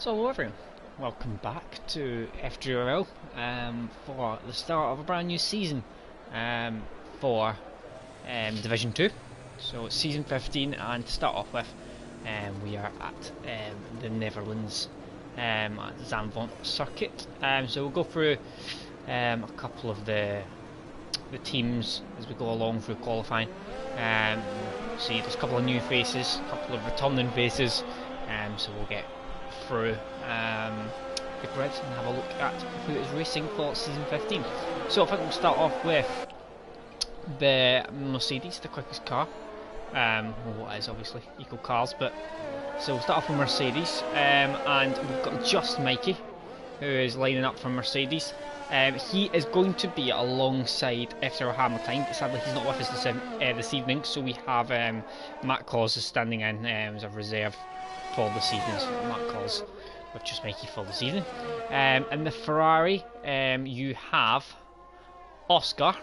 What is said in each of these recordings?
So hello everyone, welcome back to FTRL for the start of a brand new season for Division 2. So it's season 15, and to start off with we are at the Netherlands at the Zandvoort circuit. So we'll go through a couple of the teams as we go along through qualifying. See, there's a couple of new faces, a couple of returning faces, so we'll get through the grid and have a look at who is racing for season 15. So I think we'll start off with the Mercedes, the quickest car. Well, what is obviously eco cars, but so we'll start off with Mercedes, and we've got just Mikey, who is lining up for Mercedes. He is going to be alongside FTRL Hamilton, but sadly he's not with us this evening, so we have Matt Claus is standing in as a reserve for this evening. So Matt Claus with just Mikey for this evening. And the Ferrari, you have Oscar,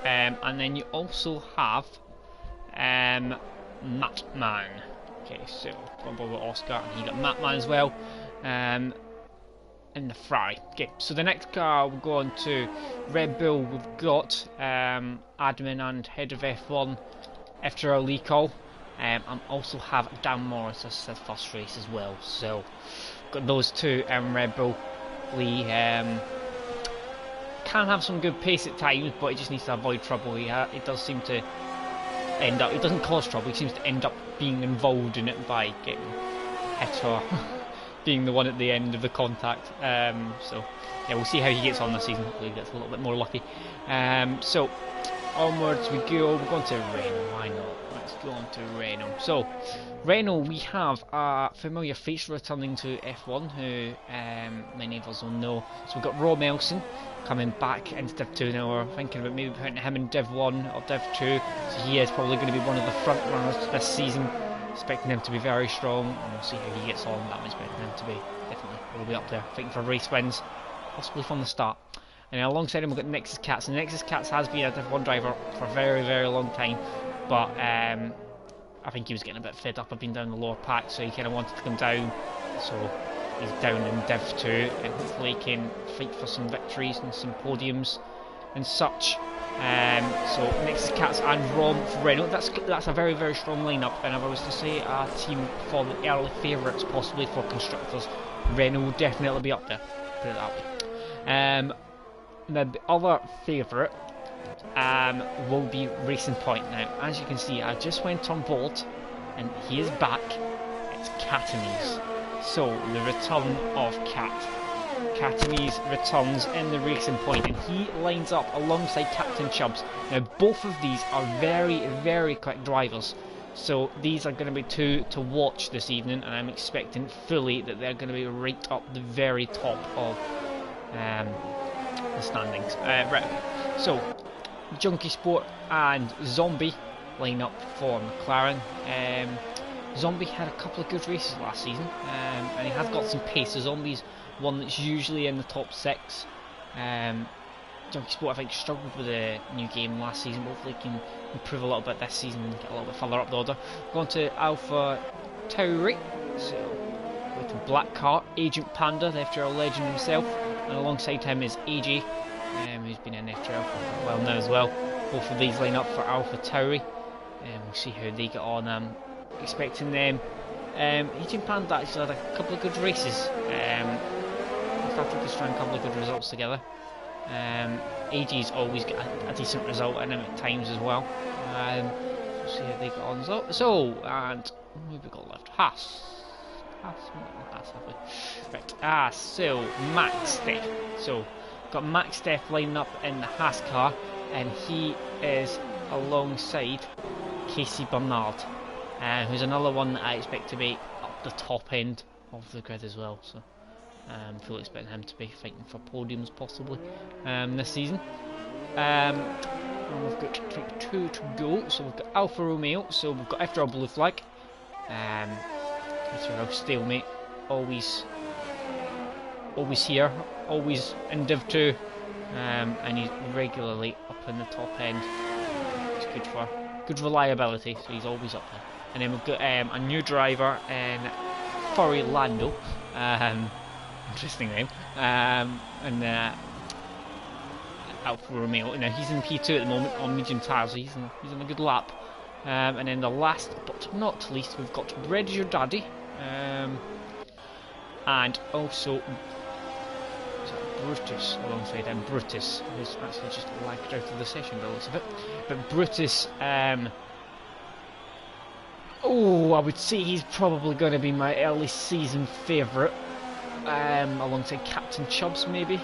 and then you also have Matman. Okay, so one ball with Oscar, and you got Matman as well. In the Ferrari. Okay, so the next car we'll go on to Red Bull. We've got admin and head of F1 FTRL Lee Cole, and also have Dan Morris as his first race as well. So got those two, and Red Bull Lee can have some good pace at times, but he just needs to avoid trouble. He does seem to end up, he doesn't cause trouble, he seems to end up being involved in it by getting hit or being the one at the end of the contact. So yeah, we'll see how he gets on this season. Hopefully he gets a little bit more lucky. So onwards we go. We're going to Renault. Why not? Let's go on to Renault. So Renault, we have a familiar face returning to F1, who many of us will know. So we've got Rob Elson coming back into Div 2 now. We're thinking about maybe putting him in Div 1 or Div 2. So he is probably going to be one of the front runners this season. Expecting him to be very strong, and we'll see how he gets on. I'm expecting him to be definitely will be up there, fighting for race wins, possibly from the start. And alongside him we've got Nexus Cats, and Nexus Cats has been a Div 1 driver for a very, very long time, but I think he was getting a bit fed up of being down the lower pack, so he kind of wanted to come down. So he's down in Div 2, and hopefully he can fight for some victories and some podiums and such. So Nexus Cats and Rom for Renault. That's a very, very strong lineup, and if I was to say a team for the early favourites possibly for constructors, Renault will definitely be up there, put it that way. The other favourite will be Racing Point. Now, as you can see, I just went on board and he is back. It's Catanese. So the return of Catanese returns in the Racing Point, and he lines up alongside Captain Chubbs. Now both of these are very, very quick drivers, so these are going to be two to watch this evening, and I'm expecting fully that they're going to be right up the very top of the standings. Right, so Junkie Sport and Zombie line up for McLaren. Zombie had a couple of good races last season, and he has got some pace. So Zombie's one that's usually in the top 6. Junkie Sport, I think, struggled with the new game last season, but hopefully can improve a little bit this season and get a little bit further up the order. Going to Alpha Tauri, so with the black car, Agent Panda, the FTRL legend himself, and alongside him is AJ, who's been in FTRL for a while now as well. Both of these line up for Alpha Tauri, and we'll see how they get on. Expecting them. Agent Panda actually had a couple of good races. Started to string a couple of good results together. AG's always got a decent result in him at times as well. We'll see how they get on. So and who have we got left? Haas, have we? Right. So Max Steph. So got Max Steph lining up in the Haas car, and he is alongside Casey Bernard, who's another one that I expect to be up the top end of the grid as well. So I'm fully expecting him to be fighting for podiums possibly this season. And we've got 2 to go. So we've got Alfa Romeo. So we've got FTRL Blue Flag. FTRL Stalemate. Always here. Always in Div 2. And he's regularly up in the top end. It's good for good reliability. So he's always up there. And then we've got a new driver in Furry Lando. Interesting name. And Alfa Romeo. Now he's in P2 at the moment on medium tyres, so he's on a good lap. And then the last but not least, we've got Red Your Daddy, and also Brutus alongside him. Brutus, who's actually just lagged out of the session by the looks of it. But Brutus, I would say he's probably going to be my early season favourite, alongside Captain Chubbs maybe.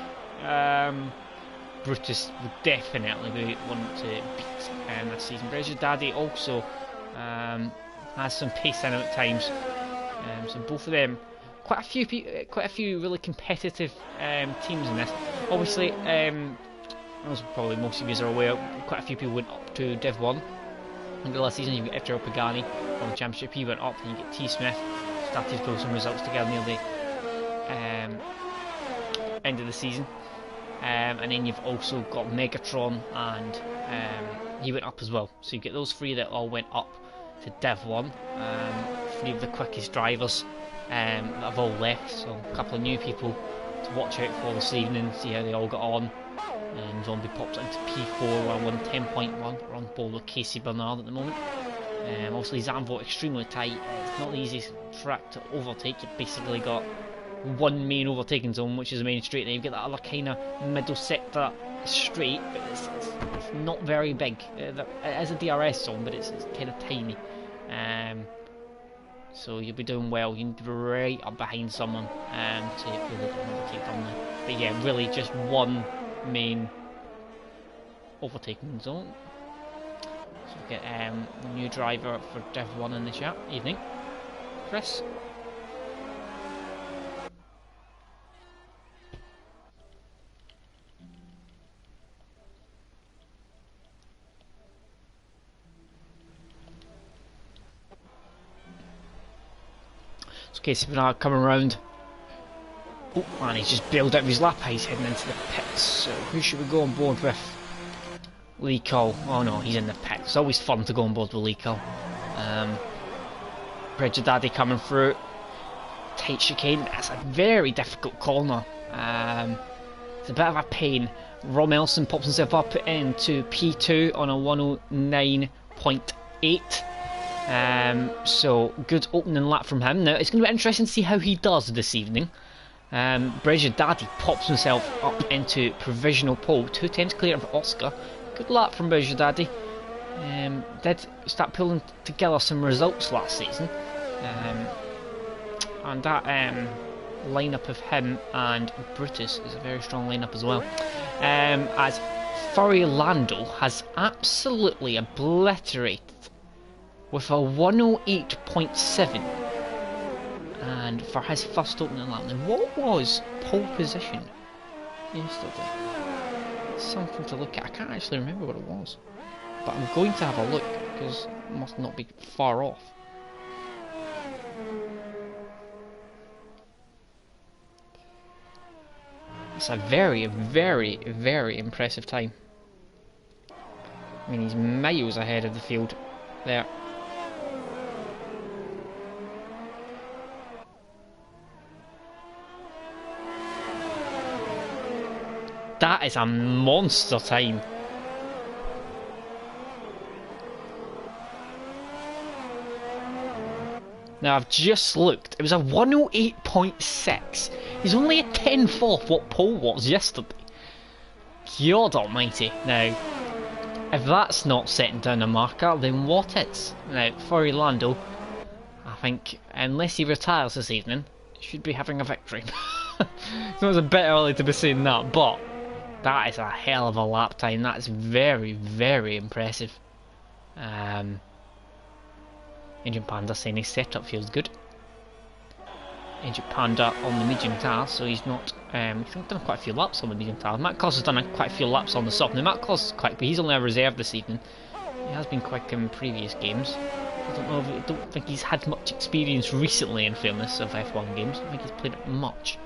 Brutus would definitely be one to beat this season. Red Your Daddy also has some pace in him at times. So both of them, quite a few really competitive teams in this. Obviously, as probably most of you are aware, quite a few people went up to Div 1. In the last season, you got FTRL Pagani from the Championship. He went up, and you get T Smith started to pull some results together near the end of the season. And then you've also got Megatron, and he went up as well. So you get those three that all went up to Div 1. Three of the quickest drivers that have all left. So a couple of new people to watch out for this evening, see how they all got on. And Zombie pops into P4 while on 10.1. We're on board with Casey Bernard at the moment. Obviously Zandvoort extremely tight. It's not the easiest track to overtake. You've basically got one main overtaking zone, which is the main straight, and you get that other kind of middle sector straight, but it's not very big. It is a DRS zone, but it's kind of tiny. So you'll be doing well. You need to be right up behind someone to really overtake them there. But yeah, really just one main overtaking zone. So we get a new driver for Div 1 in the chat. Evening, Chris. Casey Bernard coming around. Oh, and he's just bailed out of his lap. He's heading into the pits. So who should we go on board with? Lee Cole. Oh no, he's in the pits. It's always fun to go on board with Lee Cole. Red Your Daddy coming through. Tight chicane. That's a very difficult corner. It's a bit of a pain. Rom Elson pops himself up into P2 on a 109.8. So good opening lap from him. Now it's going to be interesting to see how he does this evening. Red Your Daddy pops himself up into provisional pole, 2 tenths clear of Oscar. Good lap from Red Your Daddy. Did start pulling together some results last season, and that lineup of him and Brutus is a very strong lineup as well. As Furry Lando has absolutely obliterated with a 108.7, and for his first opening lap. Now, what was pole position yesterday? It's something to look at. I can't actually remember what it was, but I'm going to have a look because it must not be far off. It's a very, very, very impressive time. I mean, he's miles ahead of the field there. That is a monster time. Now I've just looked, it was a 108.6. He's only a 10th off what pole was yesterday. God almighty. Now, if that's not setting down a marker, then what is? Now, for Orlando, I think, unless he retires this evening, should be having a victory. So it's a bit early to be saying that, but that is a hell of a lap time. That's very, very impressive. Engine Panda saying his setup feels good. Engine Panda on the medium tyre, so he's not. He's done quite a few laps on the medium tyre. Matt Claus has done quite a few laps on the soft. Now Matt Claus is quite, but he's only a reserve this evening. He has been quick in previous games. I don't think he's had much experience recently, in fairness, of F1 games. I don't think he's played it much.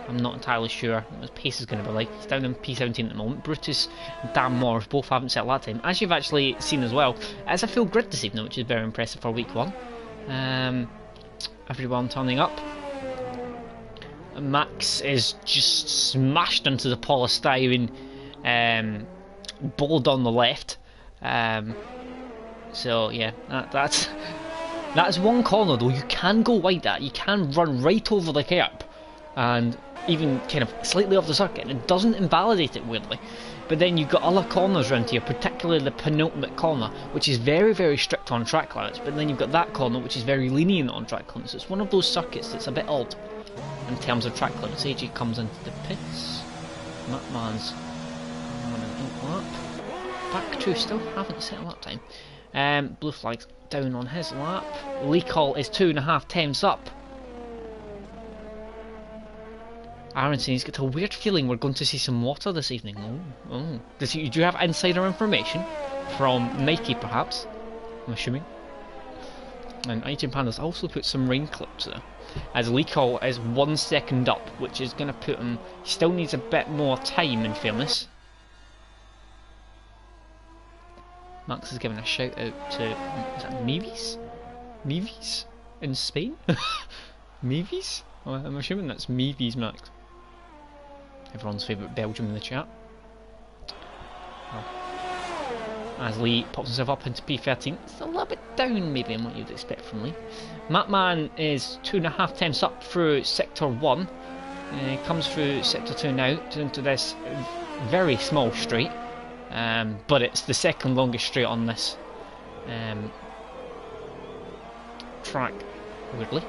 I'm not entirely sure what his pace is going to be like. He's down in P17 at the moment. Brutus and Dan Morris both haven't set that time. As you've actually seen as well, it's a full grid this evening, which is very impressive for week 1. Everyone turning up. Max is just smashed into the polystyrene board on the left. So yeah, that's one corner though. You can go wide at. You can run right over the curb, and even kind of slightly off the circuit, and it doesn't invalidate it weirdly. But then you've got other corners around here, particularly the penultimate corner, which is very, very strict on track limits. But then you've got that corner, which is very lenient on track limits. It's one of those circuits that's a bit odd in terms of track limits. AJ comes into the pits. Mattman's on an 8 lap. Back 2 still haven't set a lap time. Blue flag's down on his lap. Lee Call is 2.5 tenths up. Aronson, he's got a weird feeling we're going to see some water this evening. Oh. Do you have insider information from Nike, perhaps? I'm assuming. And Agent Panda's also put some rain clips there. As Lee Call is 1 second up, which is going to put him... He still needs a bit more time, in fairness. Max is giving a shout out to... Is that Meavies? Meavies? In Spain? Meavies? Oh, I'm assuming that's Meavies, Max. Everyone's favourite Belgium in the chat. As Lee pops himself up into P13, it's a little bit down maybe in what you'd expect from Lee. Mattman is 2.5 tenths up through Sector 1. He comes through Sector 2 now into this very small straight, but it's the second longest straight on this track, weirdly.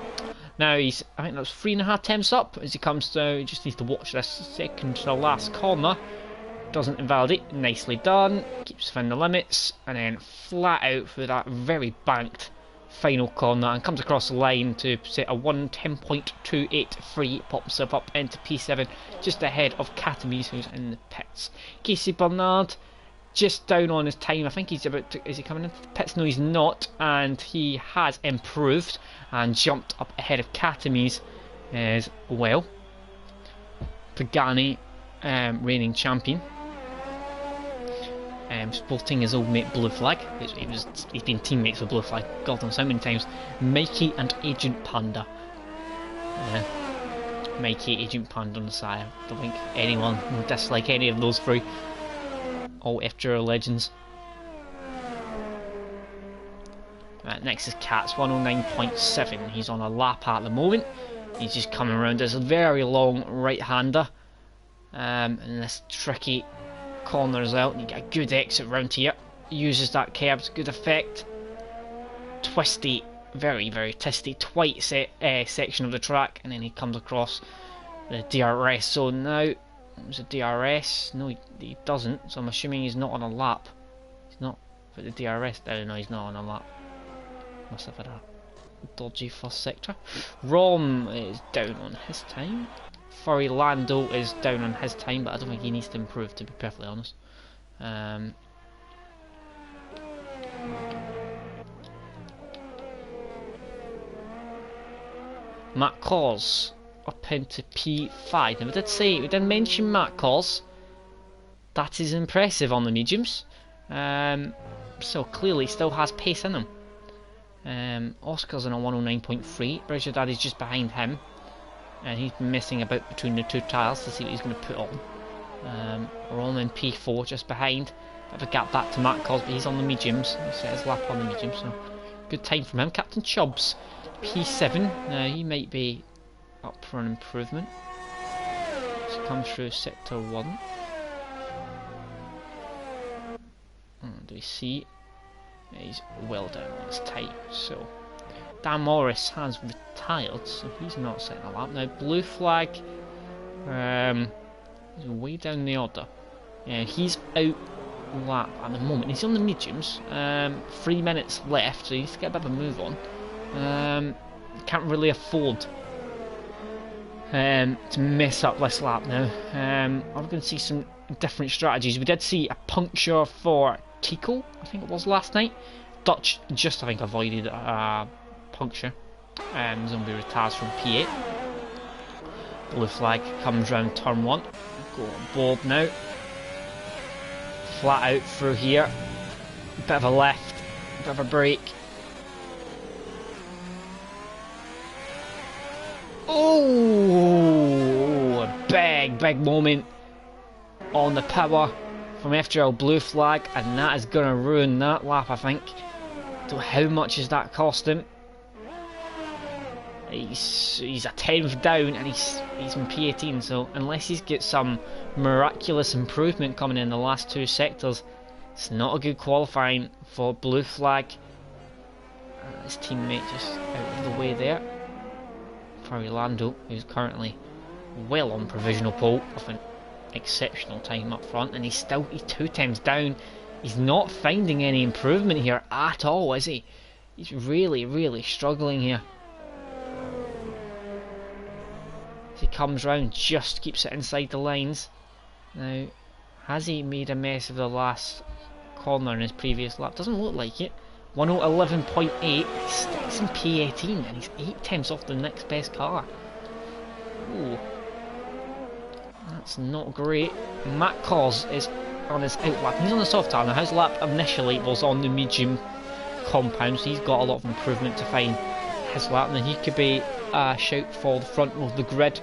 Now I think that's 3.5 tenths up as he comes down. He just needs to watch this second to the last corner. Doesn't invalidate, nicely done. Keeps within the limits, and then flat out through that very banked final corner and comes across the line to set a 1:10.283. Pops himself up into P7, just ahead of Catamise, who's in the pits. Casey Bernard just down on his time. I think he's about to... Is he coming into the pits? No, he's not. And he has improved and jumped up ahead of Catamise as well. Pagani, reigning champion. Sporting his old mate Blue Flag. He's been teammates with Blue Flag, God knows how many times. Mikey and Agent Panda. Mikey, Agent Panda on the side. I don't think anyone would dislike any of those three. All FTRL legends. Next is Cats, 109.7. He's on a lap at the moment. He's just coming around. There's a very long right-hander. And this tricky corners out. You get a good exit round here. Uses that curb to good effect. Twisty, very, very twisty, tight section of the track. And then he comes across the DRS zone now. Was a DRS? No, he doesn't, so I'm assuming he's not on a lap. He's not put the DRS down. No, he's not on a lap. Must have had a dodgy first sector. Rom is down on his time. Furry Lando is down on his time, but I don't think he needs to improve, to be perfectly honest. Matt Cause up into P5. Now we did mention Matt Cause. That is impressive on the mediums. So clearly still has pace in him. Oscar's on a 109.3. Bridger Daddy's just behind him. And he's messing about between the two tiles to see what he's going to put on. We're all in P4 just behind. Bit of a gap back to Matt Cause, but he's on the mediums. He set his lap on the mediums, so good time from him. Captain Chubbs, P7. He might be up for an improvement. He's come through Sector 1. Do we see? He's well down on his time, so Dan Morris has retired, so he's not setting a lap. Now Blue Flag is way down the order. Yeah, he's out lap at the moment. He's on the mediums. 3 minutes left, so he needs to get a bit of a move on. Can't really afford to mess up this lap now. Are we going to see some different strategies? We did see a puncture for Tico, I think it was last night. Dutch just, I think, avoided a puncture. Zombie retires from P8. Blue Flag comes round turn 1. Go on Bob now. Flat out through here. Bit of a left, bit of a break. Oh, a big moment on the power from FTRL blue flag, and that is going to ruin that lap, I think. So how much has that cost him? He's a 10th down, and he's in P18, so unless he's got some miraculous improvement coming in the last two sectors, it's not a good qualifying for blue flag. His teammate just out of the way there for Orlando, who's currently well on provisional pole with an exceptional time up front, and he's 2 times down. He's not finding any improvement here at all, is he? He's really struggling here. As he comes round, just keeps it inside the lines. Now, has he made a mess of the last corner in his previous lap? Doesn't look like it. 1011.8, he sticks in P18 and he's 8 tenths off the next best car. Ooh, that's not great. Matt Cos is on his out lap. He's on the soft tire now. His lap initially was on the medium compound, so he's got a lot of improvement to find his lap. Now he could be a shout for the front of the grid.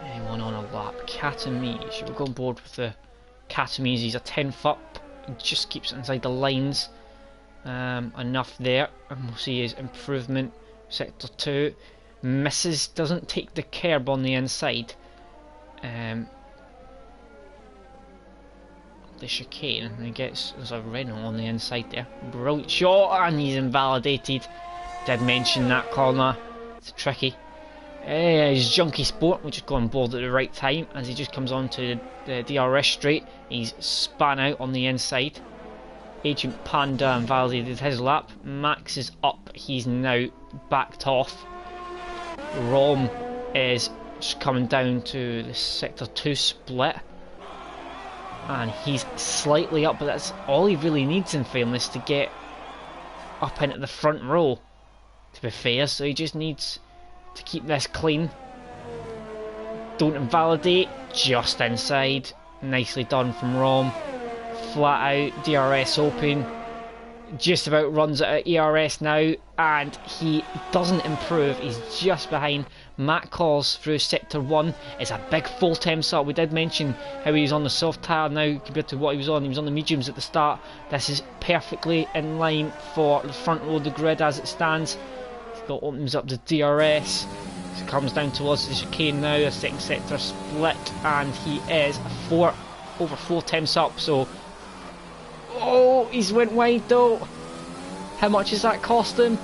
Anyone on a lap? Katamise. We'll go on board with the Katamise. He's a 10th up. He just keeps it inside the lines. Enough there, and we'll see his improvement. Sector 2 misses, doesn't take the curb on the inside. The chicane, and he gets, there's a Renault on the inside there. Brilliant shot, and he's invalidated. Did mention that corner. It's tricky. He's Junkie Sport, which has gone on board at the right time as he just comes onto the DRS straight. He's spun out on the inside. Agent Panda invalidated his lap. Max is up, he's now backed off. Rom is just coming down to the sector 2 split, and he's slightly up, but that's all he really needs in fairness to get up into the front row, to be fair. So he just needs to keep this clean. Don't invalidate, just inside. Nicely done from Rom. Flat out, DRS open. Just about runs it at ERS now, and he doesn't improve. He's just behind Matt Cos through sector 1. It's a big full temps up. We did mention how he was on the soft tyre now compared to what he was on. He was on the mediums at the start. This is perfectly in line for the front row of the grid as it stands. Opens up the DRS. It comes down towards the chicane now. A second sector split, and he is over 4 temps up. So, oh, he's went wide though. How much has that cost him?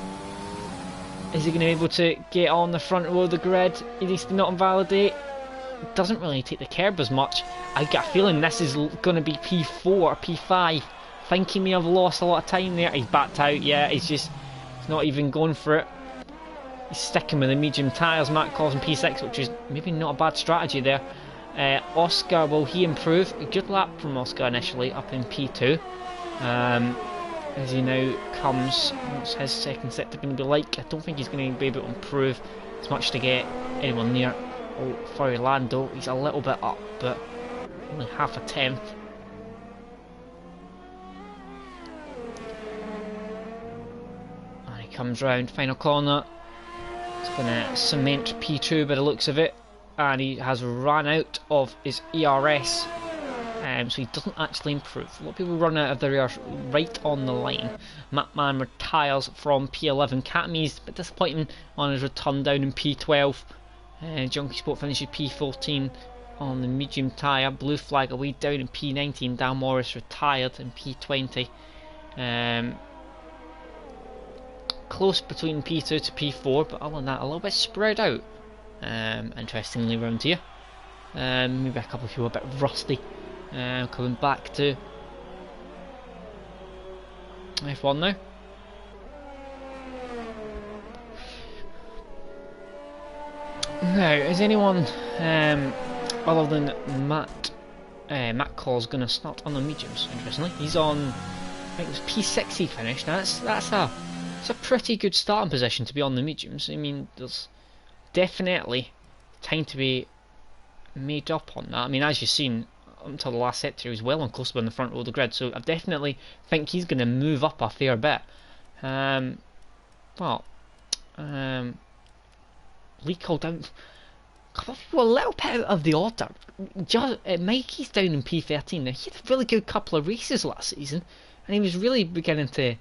Is he going to be able to get on the front row of the grid? He needs to not invalidate. It doesn't really take the curb as much. I get a feeling this is going to be P4 or P5. I think he may have lost a lot of time there. He's backed out. Yeah, he's not even going for it. He's sticking with the medium tyres. Matt Cos in P6, which is maybe not a bad strategy there. Oscar, will he improve? A good lap from Oscar initially, up in P2. As he now comes, what's his second sector going to be like? I don't think he's going to be able to improve as much to get anyone near. Oh, for Orlando, he's a little bit up, but only half a tenth. And he comes round, final corner. It's going to cement P2 by the looks of it, and he has run out of his ERS, so he doesn't actually improve. A lot of people run out of their ERS right on the line. Matman retires from P11. Katamise, a bit disappointing on his return down in P12. Junkie Sport finishes P14 on the medium tyre. Blue flag away down in P19. Dan Morris retired in P20. Close between P2 to P4, but other than that, a little bit spread out. Interestingly, around here, maybe a couple of people a bit rusty. Coming back to F1 now. Now, is anyone other than Matt Cos going to start on the mediums? Interestingly, he's on, I think it was P6 he finished. Now it's a pretty good starting position to be on the mediums. I mean, there's definitely time to be made up on that. I mean, as you've seen, until the last sector, he was well on course on the front row of the grid, so I definitely think he's going to move up a fair bit. But Leacoll down. A couple of people a little bit out of the order. Mikey's down in P13. Now he had a really good couple of races last season, and he was really beginning to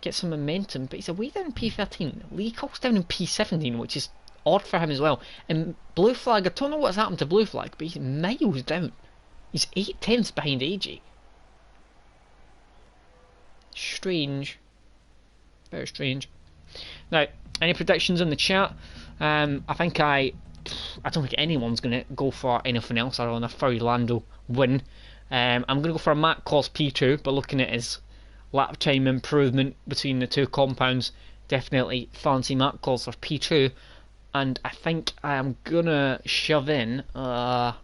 get some momentum. But he's away down in P13. Leacoll's down in P17, which is odd for him as well. And Blue Flag, I don't know what's happened to Blue Flag, but he's miles down. He's 8 tenths behind AJ. Strange. Very strange. Now, any predictions in the chat? I don't think anyone's going to go for anything else other than a Furlando win. I'm going to go for a Matt Cos P2, but looking at his lap time improvement between the two compounds, definitely fancy Matt Cos for P2. And I think I am going to shove in a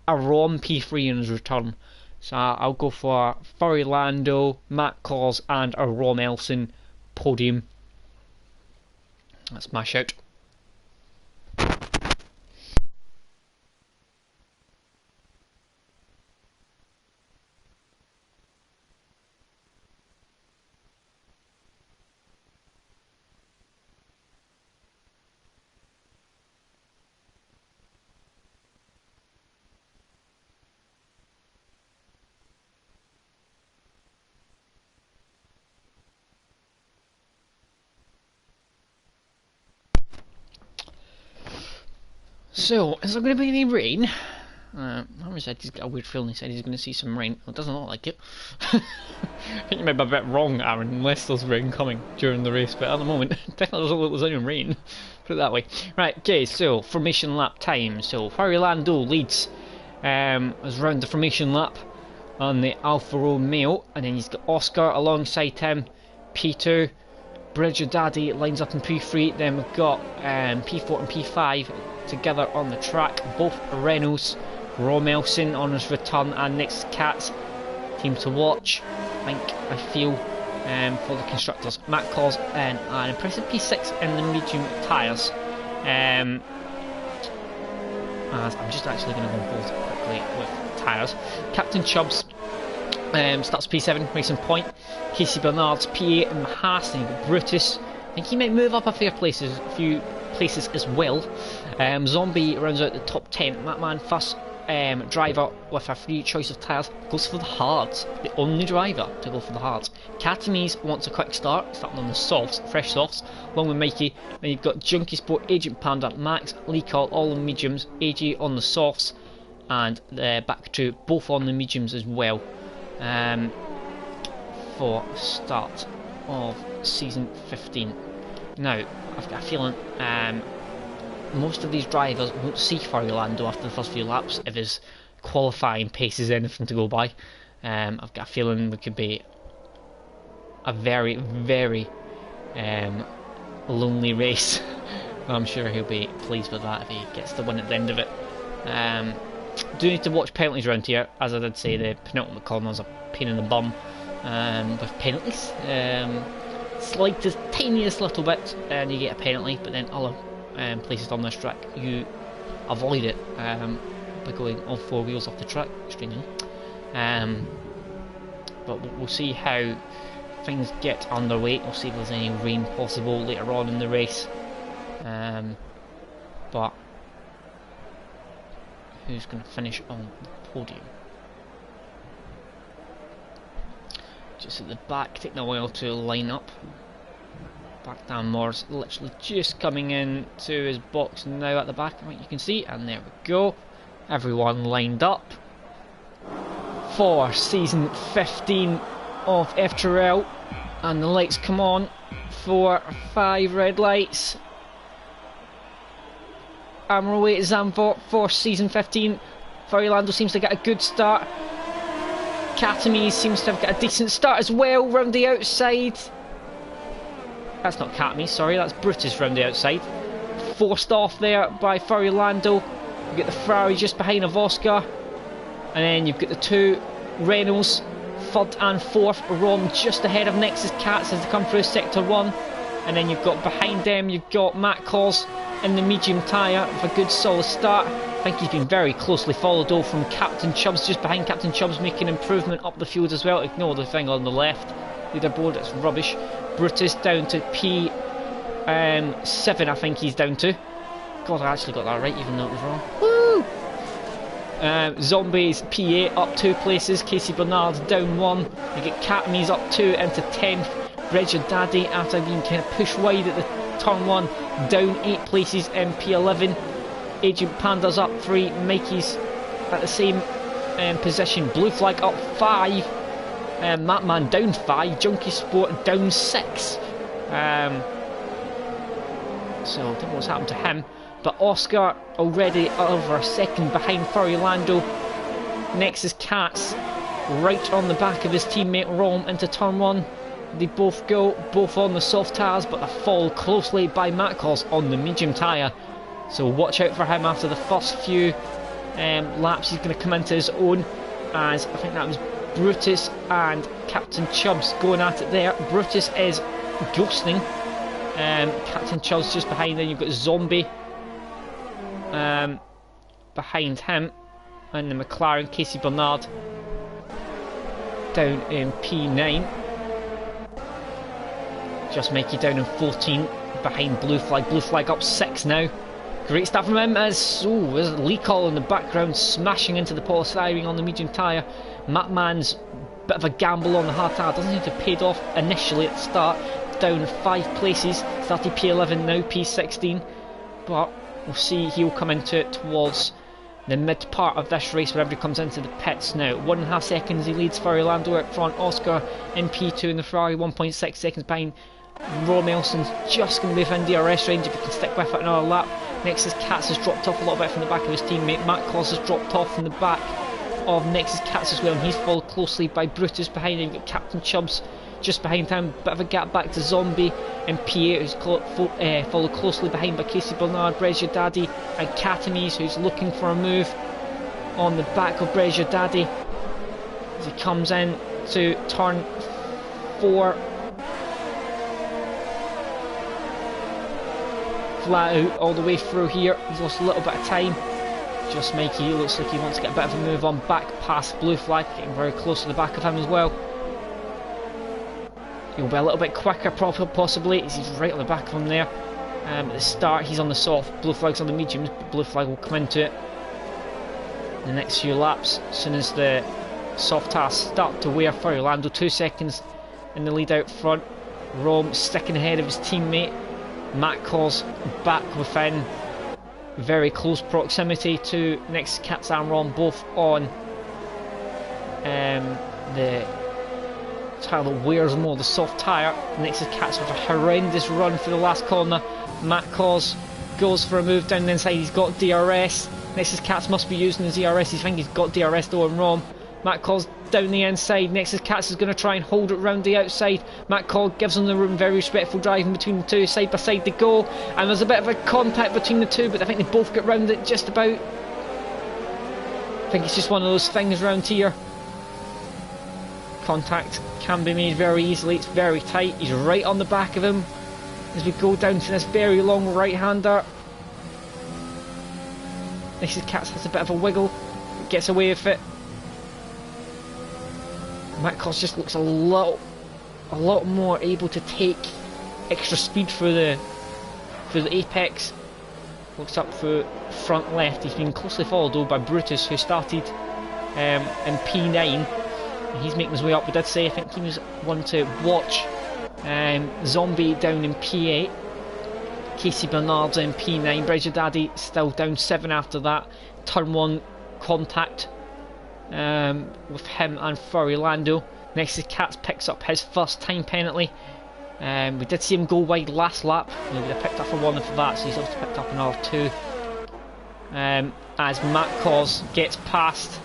Rom P3 in his return. So I'll go for Furlando, Matt Cos and a Rom Elson podium. That's my shout. So, is there going to be any rain? Harry said he's got a weird feeling. He said he's going to see some rain. Well, it doesn't look like it. I think you might be a bit wrong, Aaron, unless there's rain coming during the race. But at the moment, it definitely doesn't look like there's any rain. Put it that way. Right, okay, so formation lap time. So, Furlando leads as round the formation lap on the Alfa Romeo. And then he's got Oscar alongside him, P2. Bridger Daddy lines up in P3. Then we've got P4 and P5 together on the track. Both Reynolds, Rom Elson on his return, and next Cats team to watch. I feel for the constructors. Matt Cos and an impressive P6 in the medium tyres. As I'm just actually going to go both quickly with tyres. Captain Chubbs starts P7, racing point. Casey Bernard's P8 and Haas, and Brutus. I think he might move up a few places as well. Zombie rounds out the top 10. Matman first driver with a free choice of tyres, goes for the hards. The only driver to go for the hards. Catamies wants a quick start, starting on the softs, fresh softs, along with Mikey. Then you've got Junkie Sport, Agent Panda, Max, Leacoll, all the mediums, AJ on the softs, and back to both on the mediums as well. For start of season 15. Now, I've got a feeling most of these drivers won't see Furlando after the first few laps if his qualifying pace is anything to go by. I've got a feeling it could be a very, very lonely race. I'm sure he'll be pleased with that if he gets the win at the end of it. Do need to watch penalties around here. As I did say, the penultimate corner's a pain in the bum with penalties. Slightest, tiniest little bit and you get a penalty, but then other places on this track you avoid it by going on four wheels off the track, strangely. But we'll see how things get underway. We'll see if there's any rain possible later on in the race. But who's going to finish on the podium? Just at the back, taking a while to line up. Back down Morris, literally just coming in to his box now at the back, right, you can see, and there we go. Everyone lined up for season 15 of FTRL, and the lights come on for 5 red lights. And we're away to Zandvoort for season 15. Furlando seems to get a good start. Catamies seems to have got a decent start as well round the outside. That's not Catamies, sorry, that's Brutus round the outside. Forced off there by Furlando. You get the Ferrari just behind of Oscar. And then you've got the two Reynolds, third and fourth. Rom just ahead of Nexus Cats as they come through sector 1. And then you've got behind them, you've got Matt Cos in the medium tyre with a good solid start. I think he's been very closely followed from Captain Chubbs, just behind Captain Chubbs, making improvement up the field as well. Ignore the thing on the left. leaderboard. It's rubbish. Brutus down to P7, I think he's down to. God, I actually got that right, even though it was wrong. Woo! Zombies P8 up 2 places. Casey Bernard's down 1. You get Catami's up 2 into 10th. Bridget Daddy, after being kind of pushed wide at the turn 1, down 8 places in P11. Agent Panda's up 3. Mikey's at the same position. Blue Flag up 5. Matman down 5. Junkie Sport down 6. So I don't know what's happened to him. But Oscar already over a second behind Furry Lando. Next is Cats, right on the back of his teammate Rom into turn 1. They both go, both on the soft tyres, but they fall closely by Matkos on the medium tyre. So watch out for him after the first few laps. He's going to come into his own, as I think that was Brutus and Captain Chubbs going at it there. Brutus is ghosting. Captain Chubbs just behind. Then you've got Zombie behind him, and the McLaren Casey Bernard down in P9. Just Mikey down in 14 behind Blue Flag. Blue Flag up 6 now. Great stuff from him as there's a leak all in the background, smashing into the polystyrene on the medium tyre. Matman's bit of a gamble on the hard tyre, doesn't seem to have paid off initially at the start. Down 5 places, started P11 now, P16. But we'll see, he'll come into it towards the mid part of this race whenever he comes into the pits now. 1.5 seconds he leads Ferrari Lando out front. Oscar in P2 in the Ferrari, 1.6 seconds behind. Rom Elson's just going to be within DRS range if he can stick with it another lap. Next is Katz has dropped off a little bit from the back of his teammate. Matt Claus has dropped off from the back of Nexus Katz as well, and he's followed closely by Brutus behind him. You've got Captain Chubbs just behind him, bit of a gap back to Zombie and P8, who's followed closely behind by Casey Bernard, Brezia Daddy and Catamies, who's looking for a move on the back of Brezia Daddy as he comes in to turn 4. Flat out all the way through here. He's lost a little bit of time. Just Mikey looks like he wants to get a bit of a move on back past Blue Flag, getting very close to the back of him as well. He'll be a little bit quicker possibly, as he's right on the back of him there. At the start he's on the soft, Blue Flag's on the mediums, but Blue Flag will come into it in the next few laps as soon as the soft tires start to wear. For Orlando 2 seconds in the lead out front. Rom sticking ahead of his teammate. Matt Cos back within very close proximity to next Cats and Rom, both on the tyre that wears more the soft tyre. Next is Cats with a horrendous run for the last corner. Matt Cos goes for a move down the inside. He's got DRS. Next is Cats must be using his DRS. He's thinking he's got DRS though in Rom. Matt Cos down the inside. Next is Cats is going to try and hold it round the outside. Matt Cog gives him the room, very respectful driving between the two, side by side they go, and there's a bit of a contact between the two, but I think they both get round it just about. I think it's just one of those things round here. Contact can be made very easily, it's very tight. He's right on the back of him as we go down to this very long right-hander. Next is Cats has a bit of a wiggle, gets away with it. Matt Cos just looks a lot more able to take extra speed for the apex. Looks up for front left. He's been closely followed though by Brutus, who started in P9. And he's making his way up. We did say I think he was one to watch. Zombie down in P8. Casey Bernard's in P9. Bridget Daddy still down 7 after that. Turn 1 contact with him and Furry Lando. Next is Cats picks up his first time penalty. We did see him go wide last lap. We would have picked up for 1 for that, so he's obviously picked up another 2. As Matt Cos gets past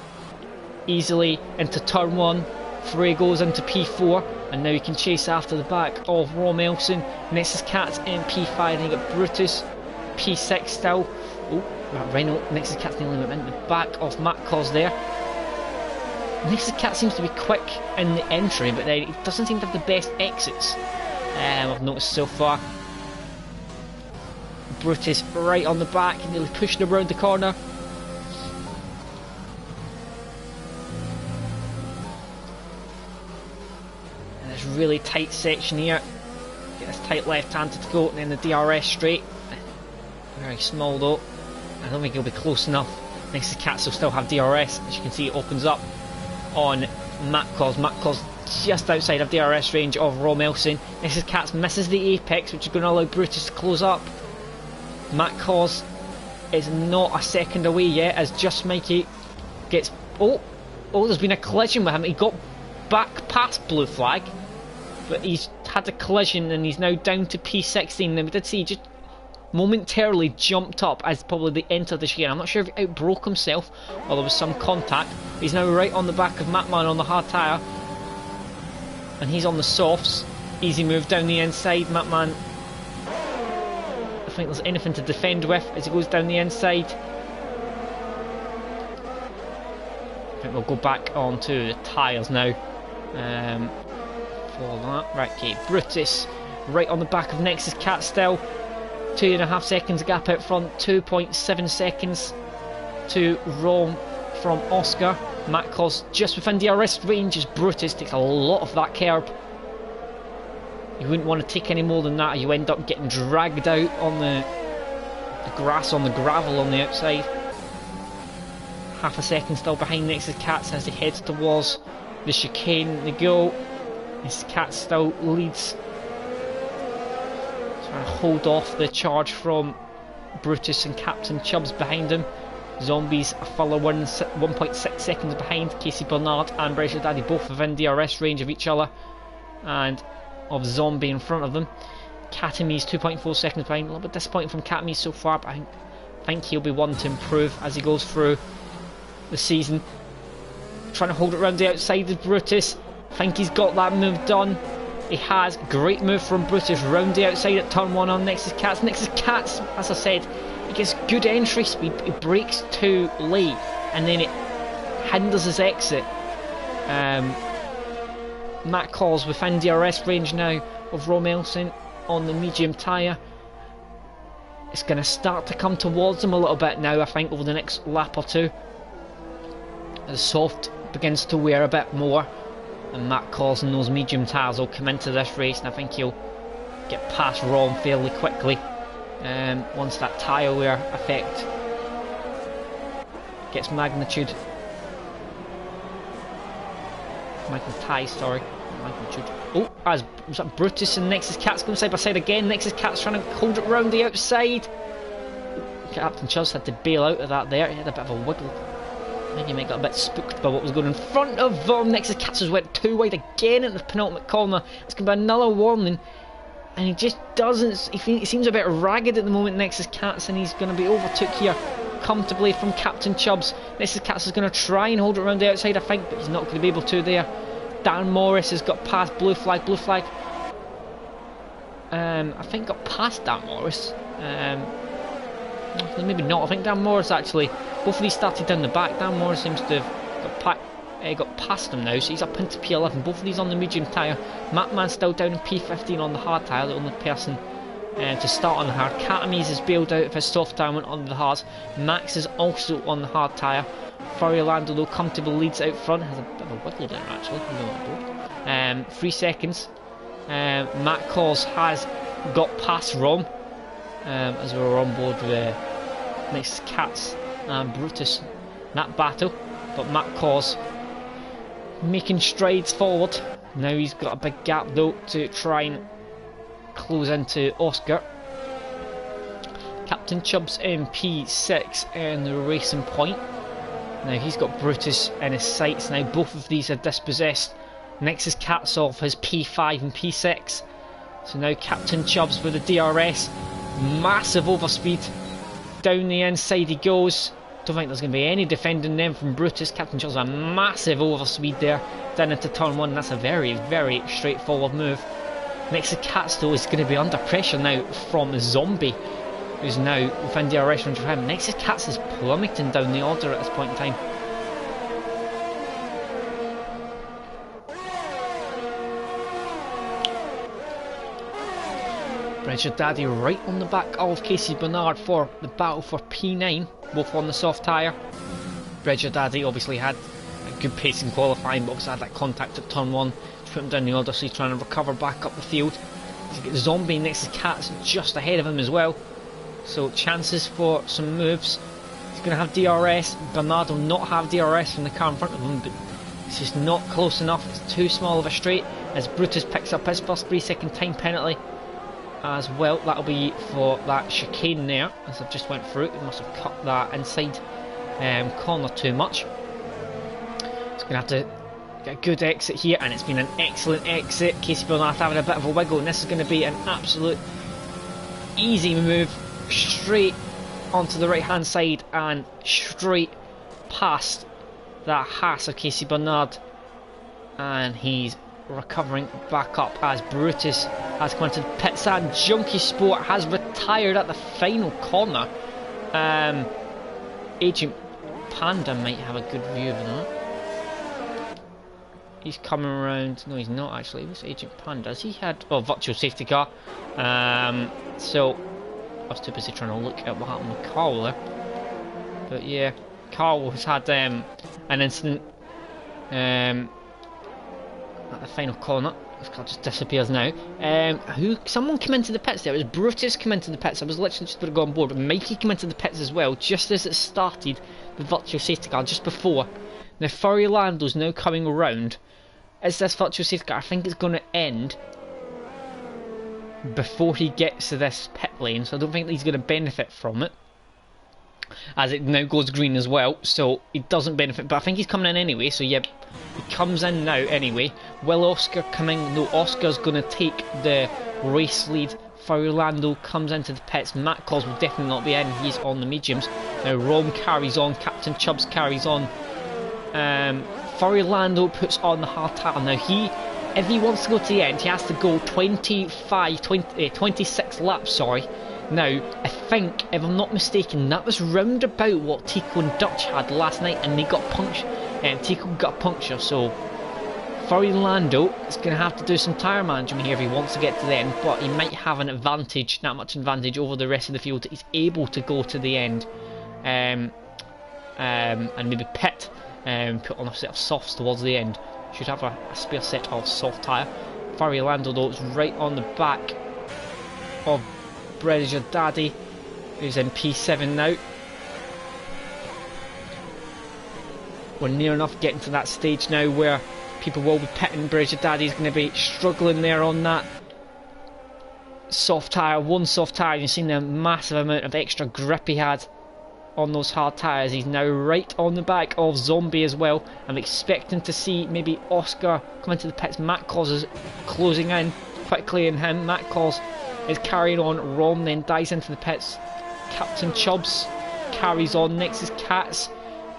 easily into turn 1, Frey goes into P4, and now he can chase after the back of Rom Elson. Next is Cats in P5, and you got Brutus P6 still. Oh, Rhino. Next is Cats nearly went in the back of Matt Cos there. Next Cat seems to be quick in the entry, but then it doesn't seem to have the best exits I've noticed so far. Brutus right on the back, nearly pushing him around the corner. this really tight section here. Get this tight left-handed to go, and then the DRS straight. Very small though. I don't think he'll be close enough. Next to Katz will still have DRS. As you can see, it opens up on Matt Cos. Matt Cos just outside of DRS range of Rom Elson. Next to Katz misses the apex, which is going to allow Brutus to close up. Matt Cos is not a second away yet, as Just Mikey gets... Oh, there's been a collision with him. He got back past blue flag, but he's had a collision and he's now down to P16. And we did see he just momentarily jumped up as probably they entered the chicane. I'm not sure if he outbroke himself or there was some contact. He's now right on the back of Matman on the hard tyre, and he's on the softs. Easy move down the inside. Matman, I think there's anything to defend with as he goes down the inside. I think we'll go back onto the tyres now for that. Right, okay, Brutus right on the back of Nexus Cat still. 2.5 seconds gap out front, 2.7 seconds to Rom from Oscar. Matt Cos just within DRS range as Brutus takes a lot of that curb. You wouldn't want to take any more than that, or you end up getting dragged out on the grass, on the gravel on the outside. Half a second still behind Nexus Cats as he heads towards the chicane. They go. This Cat still leads. Trying to hold off the charge from Brutus and Captain Chubbs behind him. Zombies a fuller 1.6 seconds behind. Casey Bernard and Brescia Daddy both within DRS range of each other, and of Zombie in front of them. Katame's 2.4 seconds behind. A little bit disappointing from Katame so far, but I think he'll be one to improve as he goes through the season. Trying to hold it around the outside of Brutus. I think he's got that move done. He has. Great move from Brutus round the outside at turn 1 on Nexus Cats. Nexus Cats, as I said, he gets good entry speed, but he brakes too late and then it hinders his exit. Matt Cos within DRS range now of Rom Elson on the medium tyre. It's going to start to come towards him a little bit now, I think, over the next lap or two. The soft begins to wear a bit more, and Matt Cos and those medium tyres will come into this race, and I think he'll get past Rom fairly quickly once that tyre wear effect gets magnitude. Magnetized. Oh, as was that Brutus and Nexus Cats going side by side again. Nexus Cats trying to hold it round the outside. Captain Chubbs had to bail out of that there. He had a bit of a wiggle. I think he might got a bit spooked by what was going in front of him. Nexus Cats has went too wide again at the penultimate corner. It's going to be another warning, and he just doesn't. He seems a bit ragged at the moment, Nexus Cats, and he's going to be overtook here comfortably from Captain Chubbs. Nexus Cats is going to try and hold it around the outside, I think, but he's not going to be able to there. Dan Morris has got past blue flag. I think got past Dan Morris. Maybe not. I think Dan Morris actually. Both of these started down the back. Dan Morris seems to have got past him now, so he's up into P11. Both of these on the medium tyre. Matman still down in P15 on the hard tyre, the only person to start on the hard. Katame's is bailed out of his soft tyre, went on the hard. Max is also on the hard tyre. Furiolando, though, comfortable leads out front. Has a bit of a wiggle there actually. 3 seconds. Matt Cos has got past Rom as we were on board with Nexus Cats and Brutus in that battle, but Matt Cos making strides forward. Now he's got a big gap though to try and close into Oscar. Captain Chubbs in P6 in the racing point. Now he's got Brutus in his sights now. Both of these are dispossessed. Nexus Cats off his P5 and P6. So now Captain Chubbs with the DRS. Massive overspeed. Down the inside he goes. Don't think there's going to be any defending them from Brutus. Captain Chubbs a massive overspeed there. Down into turn 1. That's a very, very straightforward move. Nexus Cats though is going to be under pressure now from Zombie, who's now within DRS range of him. Nexus Cats is plummeting down the order at this point in time. Brescia Daddy right on the back of Casey Bernard for the battle for P9, both on the soft tyre. Brescia Daddy obviously had a good pace in qualifying, but also had that contact at turn 1. put him down the order, so he's trying to recover back up the field. He's got Zombie next to Cats just ahead of him as well. So chances for some moves. He's going to have DRS. Bernard will not have DRS from the car in front of him, but it's just not close enough. It's too small of a straight as Brutus picks up his first 3-second time penalty as well. That'll be for that chicane there, as I've just went through. It must have cut that inside corner too much. It's going to have to get a good exit here, and it's been an excellent exit. Casey Bernard having a bit of a wiggle, and this is going to be an absolute easy move straight onto the right hand side and straight past that Haas of Casey Bernard, and he's recovering back up as Brutus has come into the pits, and Junkie Sport has retired at the final corner. Agent Panda might have a good view of that. He's coming around. No, he's not actually. What's Agent Panda? Has he had... Oh, virtual safety car. So I was too busy trying to look at what happened with Carl there. But yeah, Carl has had an incident at the final corner. This car just disappears now. Someone came into the pits there. It was Brutus come into the pits. I was literally just going to go on board, but Mikey came into the pits as well, just as it started the virtual safety car, just before. Now Furry Lando's now coming around. Is this virtual safety car? I think it's going to end before he gets to this pit lane, so I don't think he's going to benefit from it, as it now goes green as well, so he doesn't benefit, but I think he's coming in anyway, so yeah, he comes in now anyway. Will Oscar coming? No, Oscar's going to take the race lead. Furlando comes into the pits. Matt Cos will definitely not be in, he's on the mediums. Now Rom carries on, Captain Chubbs carries on. Furlando puts on the hard tire. Now if he wants to go to the end, he has to go 26 laps, sorry. Now, I think, if I'm not mistaken, that was round about what Tico and Dutch had last night, and they got punctured. Tico got a puncture, so Furlando is going to have to do some tyre management here if he wants to get to the end, but he might have an advantage, not much advantage over the rest of the field. He's able to go to the end and maybe pit and put on a set of softs towards the end. Should have a spare set of soft tyre. Furlando though is right on the back of Brediger Daddy, who's in P7 now. We're near enough getting to that stage now where people will be pitting. Brediger Daddy's going to be struggling there on that soft tyre, one soft tyre. You've seen the massive amount of extra grip he had on those hard tyres. He's now right on the back of Zombie as well. I'm expecting to see maybe Oscar come into the pits. Matt Claus is closing in quickly on him. Matt Claus is carrying on. Rom then dives into the pits. Captain Chubbs carries on. Next is Cats.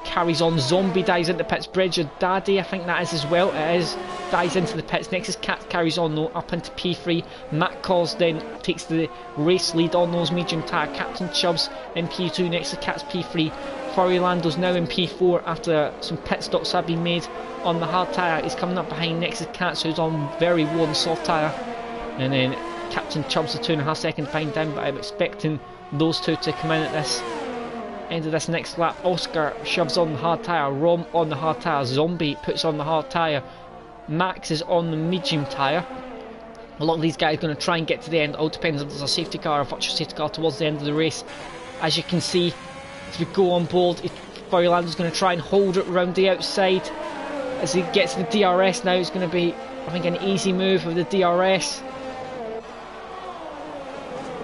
Carries on. Zombie dives into the pits. Bridger Daddy, I think that is as well. It is. Dives into the pits. Next is Cats. Carries on though up into P3. Matt Claus then takes the race lead on those medium tyre. Captain Chubbs in P2. Next to Cats P3. Furlando's now in P4 after some pit stops have been made on the hard tyre. He's coming up behind. Next is Cats, who's on very worn soft tyre. And then Captain Chubbs are 2.5 seconds behind him, but I'm expecting those two to come in at this end of this next lap. Oscar shoves on the hard tyre. Rom on the hard tyre. Zombie puts on the hard tyre. Max is on the medium tyre. A lot of these guys are going to try and get to the end. It all depends if there's a safety car or a virtual safety car towards the end of the race. As you can see, as we go on board, Furlando's going to try and hold it around the outside. As he gets to the DRS now, it's going to be, I think, an easy move with the DRS.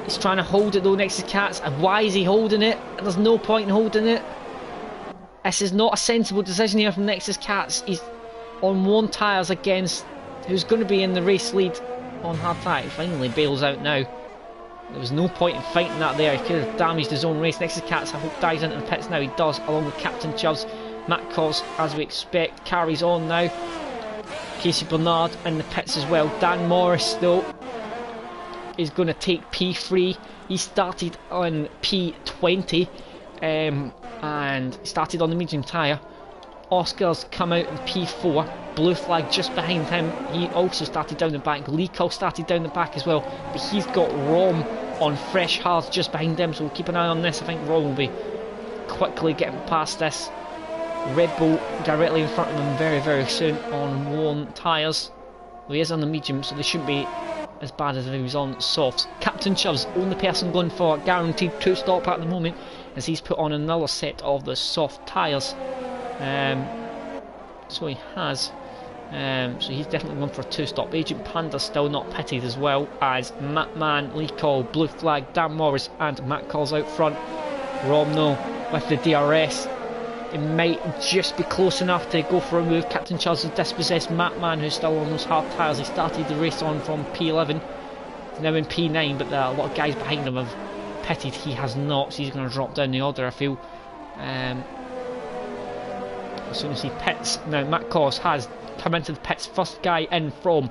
He's trying to hold it though next to Cats. And why is he holding it? There's no point in holding it. This is not a sensible decision here from Nexus Cats. He's on one tyres against who's going to be in the race lead on hard tyre. He finally bails out now. There was no point in fighting that there. He could have damaged his own race. Nexus Cats, I hope, dives into the pits now. He does, along with Captain Chubbs. Matt Cos, as we expect, carries on now. Casey Bernard in the pits as well. Dan Morris though is going to take P3. He started on P20 and started on the medium tyre. Oscar's come out in P4. Blue flag just behind him. He also started down the back. Leaco started down the back as well, but he's got Rom on fresh hards just behind him, so we'll keep an eye on this. I think Rom will be quickly getting past this Red Bull directly in front of him very, very soon on worn tyres. Well, he is on the medium, so they shouldn't be as bad as if he was on softs. Captain Chubb's only person going for guaranteed 2-stop at the moment, as he's put on another set of the soft tyres. So he has. So he's definitely going for a 2-stop. Agent Panda's still not pitted, as well as Mattman, Lee Call, Blue Flag, Dan Morris and Matt Call's out front. Romno with the DRS. It might just be close enough to go for a move. Captain Charles has dispossessed Mattman, who's still on those hard tyres. He started the race on from P11. He's now in P9, but there are a lot of guys behind him have pitted. He has not, so he's going to drop down the order, I feel. As soon as he pits. Now, Matt Cos has come into the pits. First guy in from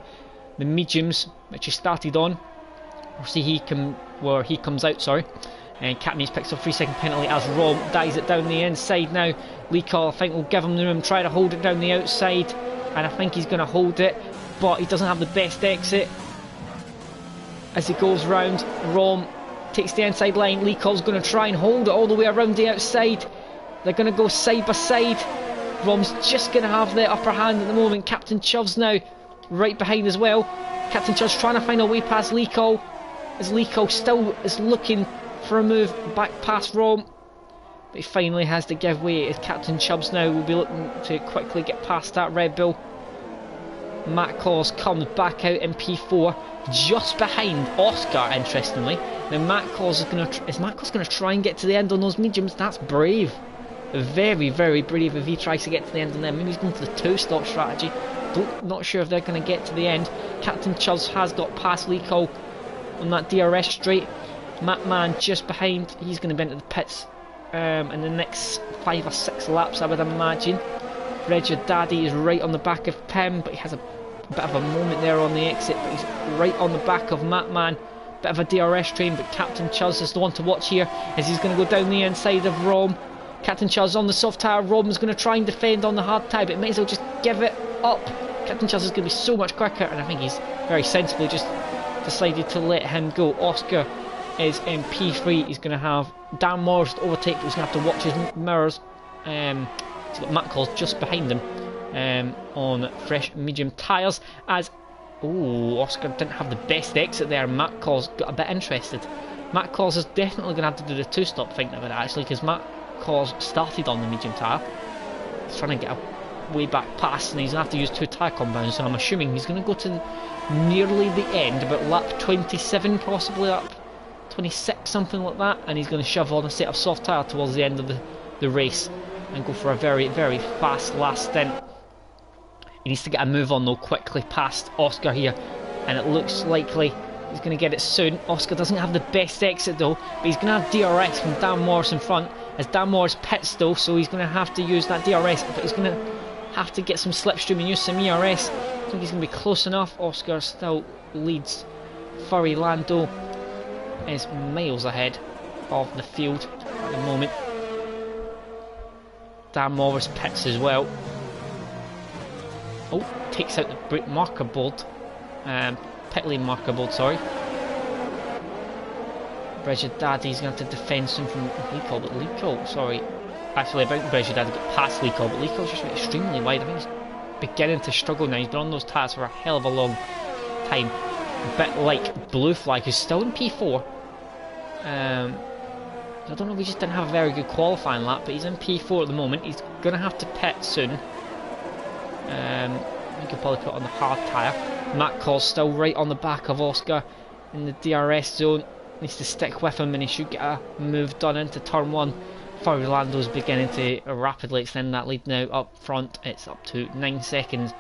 the mediums, which he started on. We'll see where he comes out, sorry. And Katniss picks up a 3-second penalty as Rom dies it down the inside now. Lee Call, I think, will give him the room, try to hold it down the outside. And I think he's going to hold it, but he doesn't have the best exit. As he goes round, Rom takes the inside line. Lee Call's going to try and hold it all the way around the outside. They're going to go side by side. Rom's just going to have the upper hand at the moment. Captain Chubb's now right behind as well. Captain Chubb's trying to find a way past Lee Call, as Lee Call still is looking for a move back past Rom, but he finally has to give way, as Captain Chubbs now will be looking to quickly get past that Red Bull. Matt Claus comes back out in P4, just behind Oscar, interestingly. Now Matt Claus is Matt Claus going to try and get to the end on those mediums? That's brave. Very, very brave if he tries to get to the end on them. Maybe he's going for the 2-stop strategy. Not sure if they're going to get to the end. Captain Chubbs has got past Lee Cole on that DRS straight. Mattman just behind. He's going to be into the pits in the next 5 or 6 laps, I would imagine. Reggie Daddy is right on the back of Pim, but he has a bit of a moment there on the exit, but he's right on the back of Mattman. Bit of a DRS train, but Captain Chuz is the one to watch here, as he's going to go down the inside of Rom. Captain Chuz on the soft tyre. Rom's going to try and defend on the hard tyre, but might as well just give it up. Captain Chuz is going to be so much quicker, and I think he's very sensibly just decided to let him go. Oscar is in P3. He's going to have Dan Morris to overtake, but he's going to have to watch his mirrors. He's got Matt Calls just behind him on fresh medium tyres, as Oscar didn't have the best exit there. Matt Calls got a bit interested. Matt Calls is definitely going to have to do the 2-stop thinking of it, actually, because Matt Calls started on the medium tyre. He's trying to get a way back past, and he's going to have to use 2 tyre compounds, so I'm assuming he's going to go to nearly the end, about lap 27, possibly lap 26, something like that, and he's going to shove on a set of soft tyre towards the end of the race and go for a very, very fast last stint. He needs to get a move on though quickly past Oscar here, and it looks likely he's going to get it soon. Oscar doesn't have the best exit though, but he's going to have DRS from Dan Morris in front, as Dan Morris pits though, so he's going to have to use that DRS, but he's going to have to get some slipstream and use some ERS. I think he's going to be close enough. Oscar still leads. Furry Lando is miles ahead of the field at the moment. Dan Morris pits as well. Takes out the brake marker board. Pit lane marker board, sorry. Bridget Daddy's going to have to defend soon from Leecall, but Leecall, sorry. Actually, about Bridget Daddy got past Leecall, but Leecall's just extremely wide. I think he's beginning to struggle now. He's been on those tyres for a hell of a long time. A bit like Blue Flag, who's still in P4. I don't know if he just didn't have a very good qualifying lap, but he's in P4 at the moment. He's going to have to pit soon. We could probably put on the hard tyre. Matt Call's still right on the back of Oscar in the DRS zone. Needs to stick with him, and he should get a move done into turn 1. Furry Lando's beginning to rapidly extend that lead now up front. It's up to 9 seconds,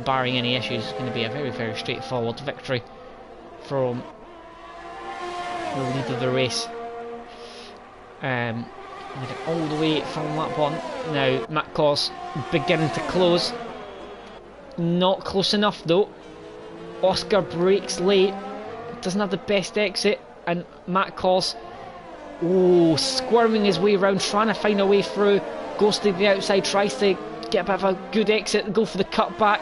barring any issues. It's going to be a very, very straightforward victory from the lead of the race. All the way from lap 1. Now Matt Cos beginning to close. Not close enough though. Oscar brakes late. Doesn't have the best exit, and Matt Cos squirming his way around, trying to find a way through. Goes to the outside, tries to get a bit of a good exit, go for the cutback.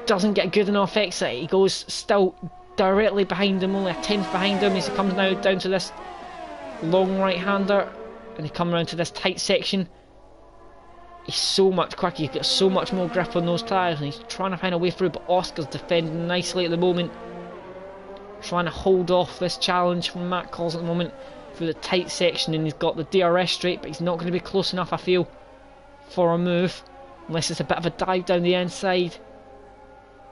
Doesn't get a good enough exit. He goes still directly behind him, only a tenth behind him, as he comes now down to this long right-hander, and he comes around to this tight section. He's so much quicker, he's got so much more grip on those tyres, and he's trying to find a way through, but Oscar's defending nicely at the moment. Trying to hold off this challenge from Matt Calls at the moment through the tight section, and he's got the DRS straight, but he's not going to be close enough, I feel, for a move. Unless it's a bit of a dive down the inside.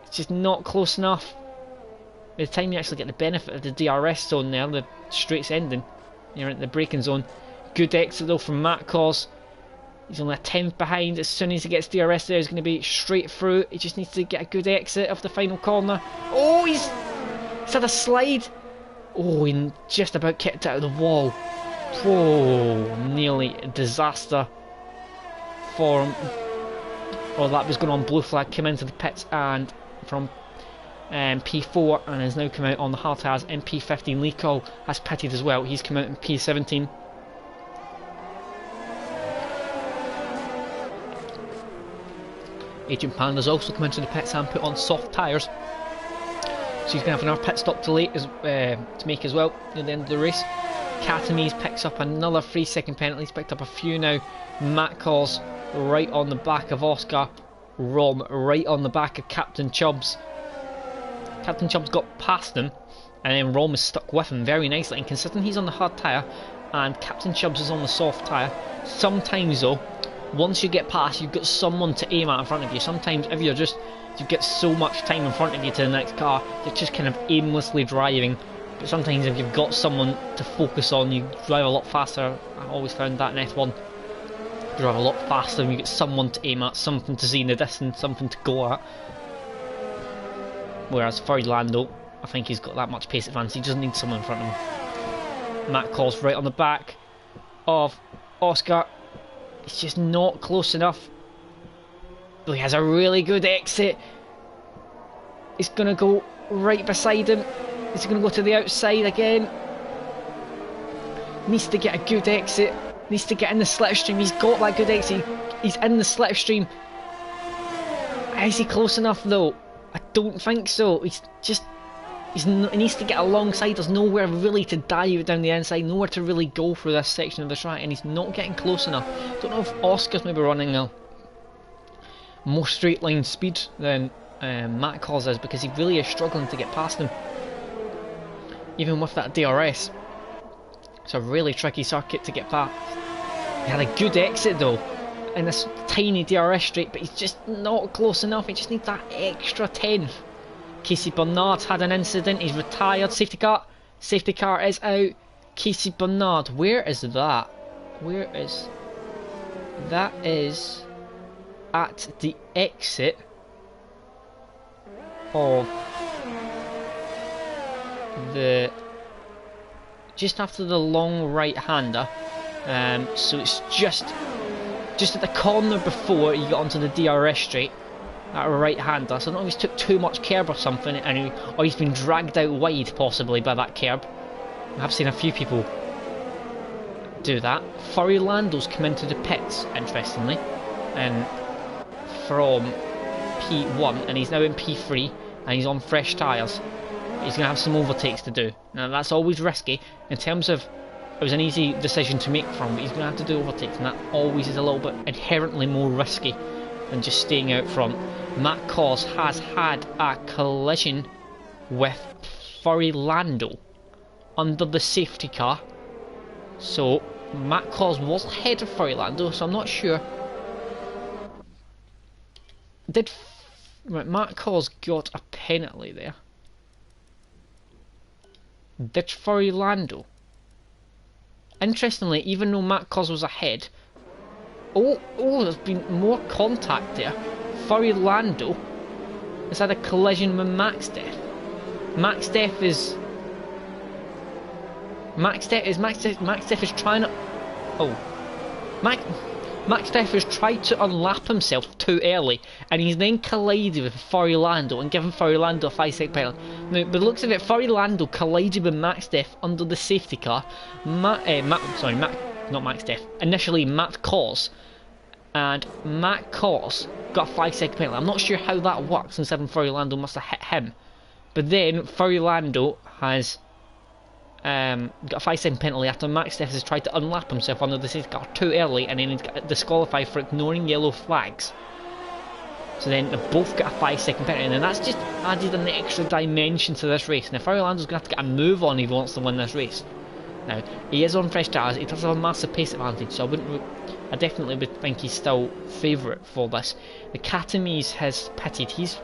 It's just not close enough. By the time you actually get the benefit of the DRS zone there, the straight's ending, you're in the braking zone. Good exit though from Matt Calls. He's only a tenth behind. As soon as he gets DRS there, he's going to be straight through. He just needs to get a good exit of the final corner. Oh, he's had a slide. Oh, he just about kicked out of the wall. Oh, nearly a disaster for him. Oh, that was going on. Blue flag came into the pits and from P4 and has now come out on the hard tyres. In P15, Lee Cole has pitted as well. He's come out in P17. Agent Panda's also come into the pits and put on soft tyres. So he's going to have another pit stop to make as well at the end of the race. Katamise picks up another 3-second penalty. He's picked up a few now. Matt Calls right on the back of Oscar. Rom right on the back of Captain Chubbs. Captain Chubbs got past him, and then Rom is stuck with him very nicely. And considering he's on the hard tyre and Captain Chubbs is on the soft tyre, sometimes though, once you get past, you've got someone to aim at in front of you. Sometimes if you get so much time in front of you to the next car, you're just kind of aimlessly driving. But sometimes if you've got someone to focus on, you drive a lot faster. I always found that in F1. You drive a lot faster when you get someone to aim at, something to see in the distance, something to go at. Whereas for Lando, I think he's got that much pace advantage. He doesn't need someone in front of him. Matt Calls right on the back of Oscar. It's just not close enough. But he has a really good exit. He's going to go right beside him. He's going to go to the outside again. Needs to get a good exit. Needs to get in the slipstream. He's got that good exit. He's in the slipstream. Is he close enough though? I don't think so. He needs to get alongside. There's nowhere really to dive down the inside, nowhere to really go through this section of the track, and he's not getting close enough. Don't know if Oscar's maybe running a more straight line speed than Matt Calls is, because he really is struggling to get past him, even with that DRS. It's a really tricky circuit to get past. He had a good exit though in this tiny DRS straight, but he's just not close enough. He just needs that extra tenth. Casey Bernard had an incident. He's retired. Safety car. Safety car is out. Casey Bernard. Where is that? Where is that? Is at the exit of the, just after the long right hander. So it's just at the corner before you got onto the DRS straight. At a right hander, so I don't know if he's took too much curb or something, or he's been dragged out wide possibly by that curb. I've seen a few people do that. Furry Lando's come into the pits, interestingly, and from P1, and he's now in P3, and he's on fresh tyres. He's going to have some overtakes to do. Now that's always risky. In terms of, it was an easy decision to make from, but he's going to have to do overtakes, and that always is a little bit inherently more risky than just staying out front. Matt Calls has had a collision with Furry Lando under the safety car. So Matt Calls was ahead of Furry Lando, so I'm not sure. Matt Calls got a penalty there. Did Furry Lando? Interestingly, even though Matt Calls was ahead, oh, there's been more contact there. Furry Lando has had a collision with Max Def. Max Def is trying to, Max Def has tried to unlap himself too early, and he's then collided with Furry Lando and given Furry Lando a 5-second penalty. Now, by the looks of it, Furry Lando collided with Max Def under the safety car. Not Max Def. Initially, Matt Calls. And Matt Calls got a 5-second penalty. I'm not sure how that works, and Furry Lando must have hit him. But then Furry Lando has got a 5-second penalty after Max Steph has tried to unlap himself under the safety car too early, and then he's got disqualified for ignoring yellow flags. So then they both got a 5-second penalty, and that's just added an extra dimension to this race. Now Furlando's going to have to get a move on if he wants to win this race. Now, he is on fresh tyres, he does have a massive pace advantage, so I definitely would think he's still favourite for this. The Katamis has pitted, he's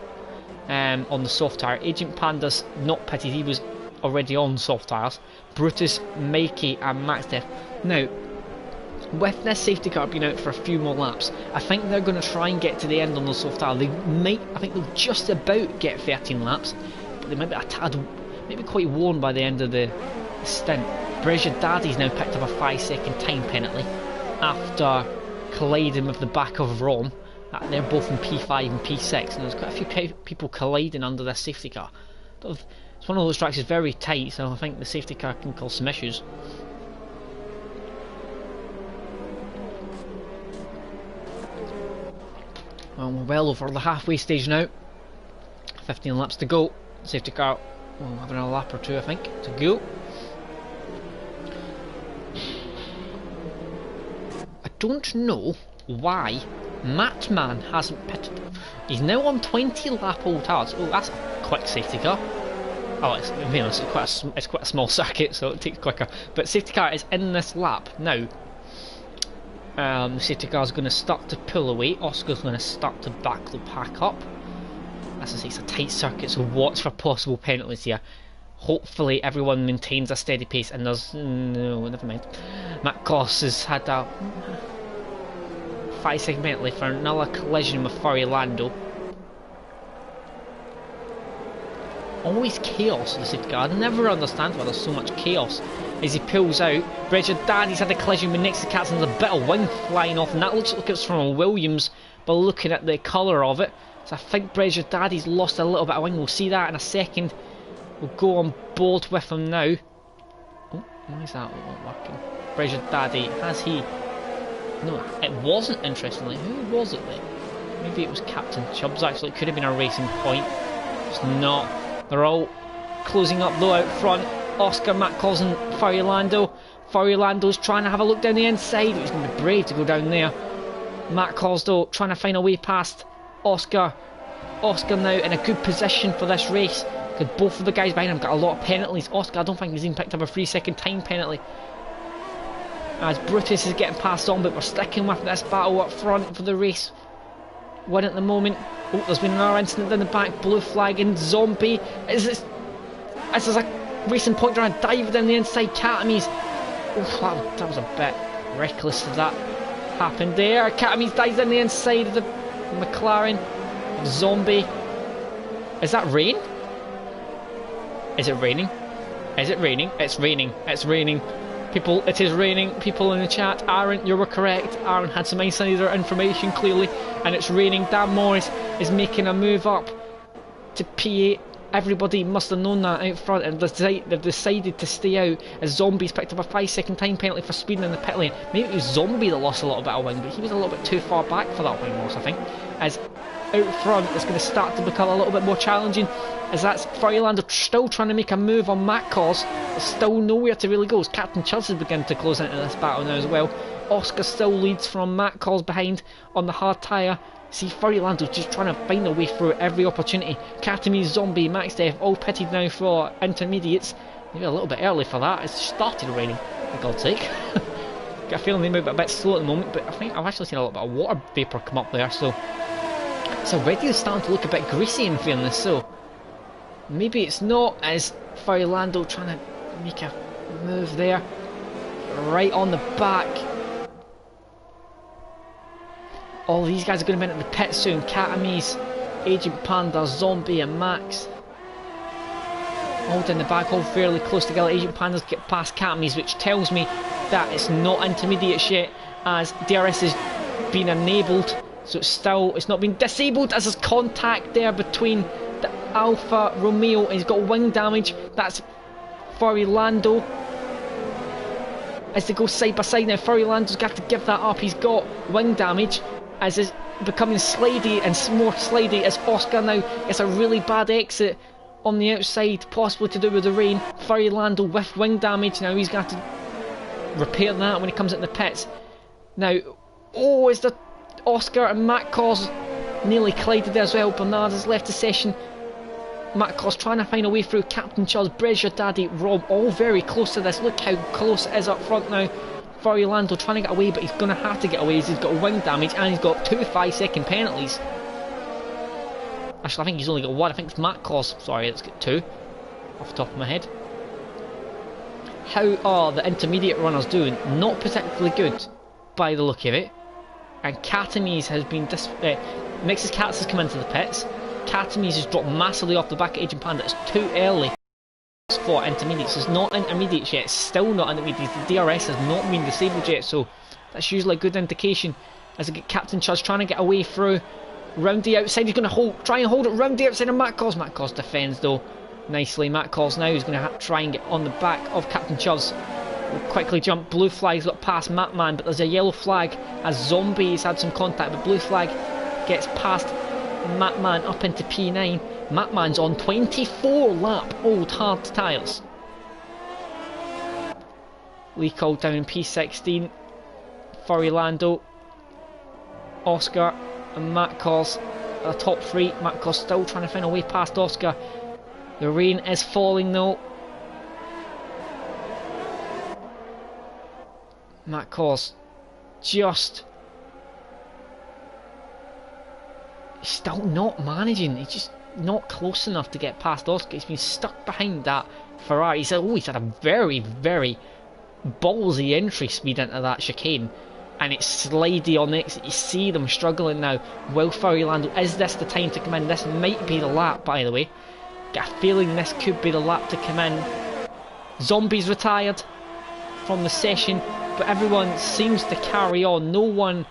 on the soft tyre. Agent Panda's not pitted, he was already on soft tyres. Brutus, Mikey and Max Def. Now, with this safety car being out for a few more laps, I think they're going to try and get to the end on the soft tyre. I think they'll just about get 13 laps, but they might be a tad, maybe quite worn by the end of the stint. Brescia Daddy's now picked up a 5-second time penalty after colliding with the back of Rom. They're both in P5 and P6, and there's quite a few people colliding under this safety car. It's one of those tracks that's very tight, so I think the safety car can cause some issues. Well, we're well over the halfway stage now. 15 laps to go. Safety car will have another lap or two, I think, to go. I don't know why Matchman hasn't pitted. He's now on 20 lap old tires. Oh, that's a quick safety car. Oh, it's quite a small circuit, so it takes quicker. But safety car is in this lap now. The safety car is going to start to pull away. Oscar's going to start to back the pack up. As I say, it's a tight circuit, so watch for possible penalties here. Hopefully everyone maintains a steady pace, and there's no, never mind. Matt Goss has had a 5-second penalty for another collision with Furlando. Always chaos in the safety car. I never understand why there's so much chaos. As he pulls out, Brescia Daddy's had a collision with next to Cats, and there's a bit of wing flying off, and that looks like it's from a Williams, but looking at the colour of it. So I think Brescia Daddy's lost a little bit of wing. We'll see that in a second. We'll go on board with him now. Oh, why is that not working? Brescia Daddy, has he... No, it wasn't, interestingly. Who was it then? Maybe it was Captain Chubbs, actually. It could have been a racing point. It's not. They're all closing up though out front. Oscar, Matt Cos and Furlando. Furlando's trying to have a look down the inside. He's going to be brave to go down there. Matt Cos though trying to find a way past Oscar. Oscar now in a good position for this race, because both of the guys behind him got a lot of penalties. Oscar, I don't think he's even picked up a 3-second time penalty. As Brutus is getting passed on, but we're sticking with this battle up front for the race. One at the moment. Oh, there's been another incident in the back. Blue flag and Zombie. Is this a racing point trying to dive down the inside? Catamies. Oh, that was a bit reckless if that happened there. Catamies dives in the inside of the McLaren. Zombie. Is that rain? Is it raining? Is it raining? It's raining. It's raining. People, it is raining. People in the chat. Aaron, you were correct. Aaron had some insider information clearly, and it's raining. Dan Morris is making a move up to P8. Everybody must have known that out front, and they've decided to stay out as Zombie's picked up a 5-second time penalty for speeding in the pit lane. Maybe it was Zombie that lost a little bit of wing, but he was a little bit too far back for that wing loss, I think. As out front, it's going to start to become a little bit more challenging, as that's Furlando still trying to make a move on Matt Cos. There's still nowhere to really go, as Captain Chubbs is beginning to close into this battle now as well. Oscar still leads from Matt Cos behind on the hard tyre. See, Furlando's just trying to find a way through every opportunity. Katami, Zombie, Max Def all pitted now for intermediates. Maybe a little bit early for that. It's started raining, for God's sake. Got a feeling they move a bit slow at the moment, but I think I've actually seen a little bit of water vapour come up there, so it's already starting to look a bit greasy in fairness, so maybe it's not, as Furlando trying to make a move there. Right on the back. All these guys are going to be in at the pit soon. Katamis, Agent Panda, Zombie and Max. All in the back, all fairly close together. Agent Pandas get past Katamis, which tells me that it's not intermediate yet, as DRS has been enabled. So it's not been disabled, as there's contact there between the Alfa Romeo. He's got wing damage. That's Furlando. As they go side by side now, Furlando's got to give that up. He's got wing damage, as is becoming slidey and more slidey, as Oscar now gets a really bad exit on the outside, possibly to do with the rain. Lando with wing damage. Now he's going to have to repair that when he comes into the pits. Now, oh, is the Oscar and Matt Cos nearly collided there as well. Bernard has left the session. Matt Cos trying to find a way through. Captain Charles, Brez, your daddy, Rob, all very close to this. Look how close it is up front now. Lando trying to get away, but he's going to have to get away as he's got wing damage and he's got 2 5-second penalties. Actually, I think he's only got 1. I think it's Matt Cos. Sorry, it's got 2 off the top of my head. How are the intermediate runners doing? Not particularly good by the look of it. And Katamise has been Mixes Cats has come into the pits. Katamise has dropped massively off the back of Agent Panda. It's too early for intermediates. It's not intermediates yet. It's still not intermediates. The DRS has not been disabled yet, so that's usually a good indication. As I get Captain Chuz trying to get away through. Round the outside, he's going to try and hold it round the outside of Matt Cos. Matt Cos defends though nicely. Matt Cos now is going to try and get on the back of Captain Chuz. Will quickly jump. Blue flag's got past Matman, but there's a yellow flag as Zombie has had some contact. But blue flag gets past Matman up into P9. Matman's on 24 lap old hard tyres. Lee called down in P16. Lando, Oscar and Matt Cos are top 3. Matt Cos still trying to find a way past Oscar. The rain is falling though. Matt Cos just still not managing. He's just not close enough to get past Oscar. He's been stuck behind that Ferrari. He's had a very, very ballsy entry speed into that chicane. And it's slidey on exit. You see them struggling now. Will Lando, is this the time to come in? This might be the lap, by the way. Get a feeling this could be the lap to come in. Zombie's retired from the session, but everyone seems to carry on. No one,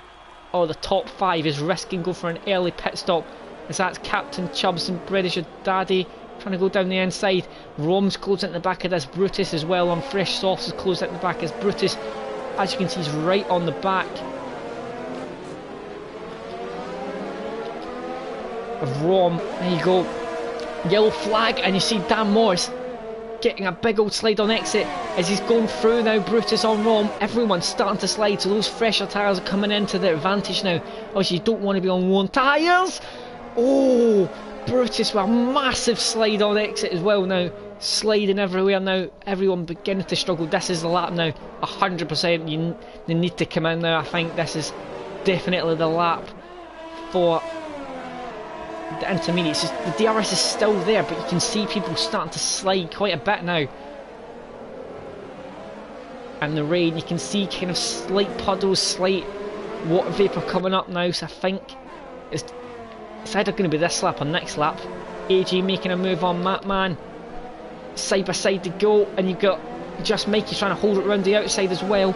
or the top 5, is risking go for an early pit stop. As that's Captain Chubbs and British Daddy trying to go down the inside. Rome's closed at the back of this. Brutus as well on fresh softs is closed at the back as Brutus. As you can see, he's right on the back of Rom. There you go. Yellow flag, and you see Dan Morris getting a big old slide on exit as he's going through now. Brutus on Rom. Everyone's starting to slide, so those fresher tyres are coming into their advantage now. Obviously, you don't want to be on worn tyres. Oh, Brutus with a massive slide on exit as well now. Sliding everywhere now, everyone beginning to struggle. This is the lap now, 100%. They need to come in now. I think this is definitely the lap for the intermediates. The DRS is still there, but you can see people starting to slide quite a bit now. And the rain, you can see kind of slight puddles, slight water vapour coming up now. So I think it's either going to be this lap or next lap. AJ making a move on Matman. Side by side to go, and you've got just Mikey trying to hold it around the outside as well.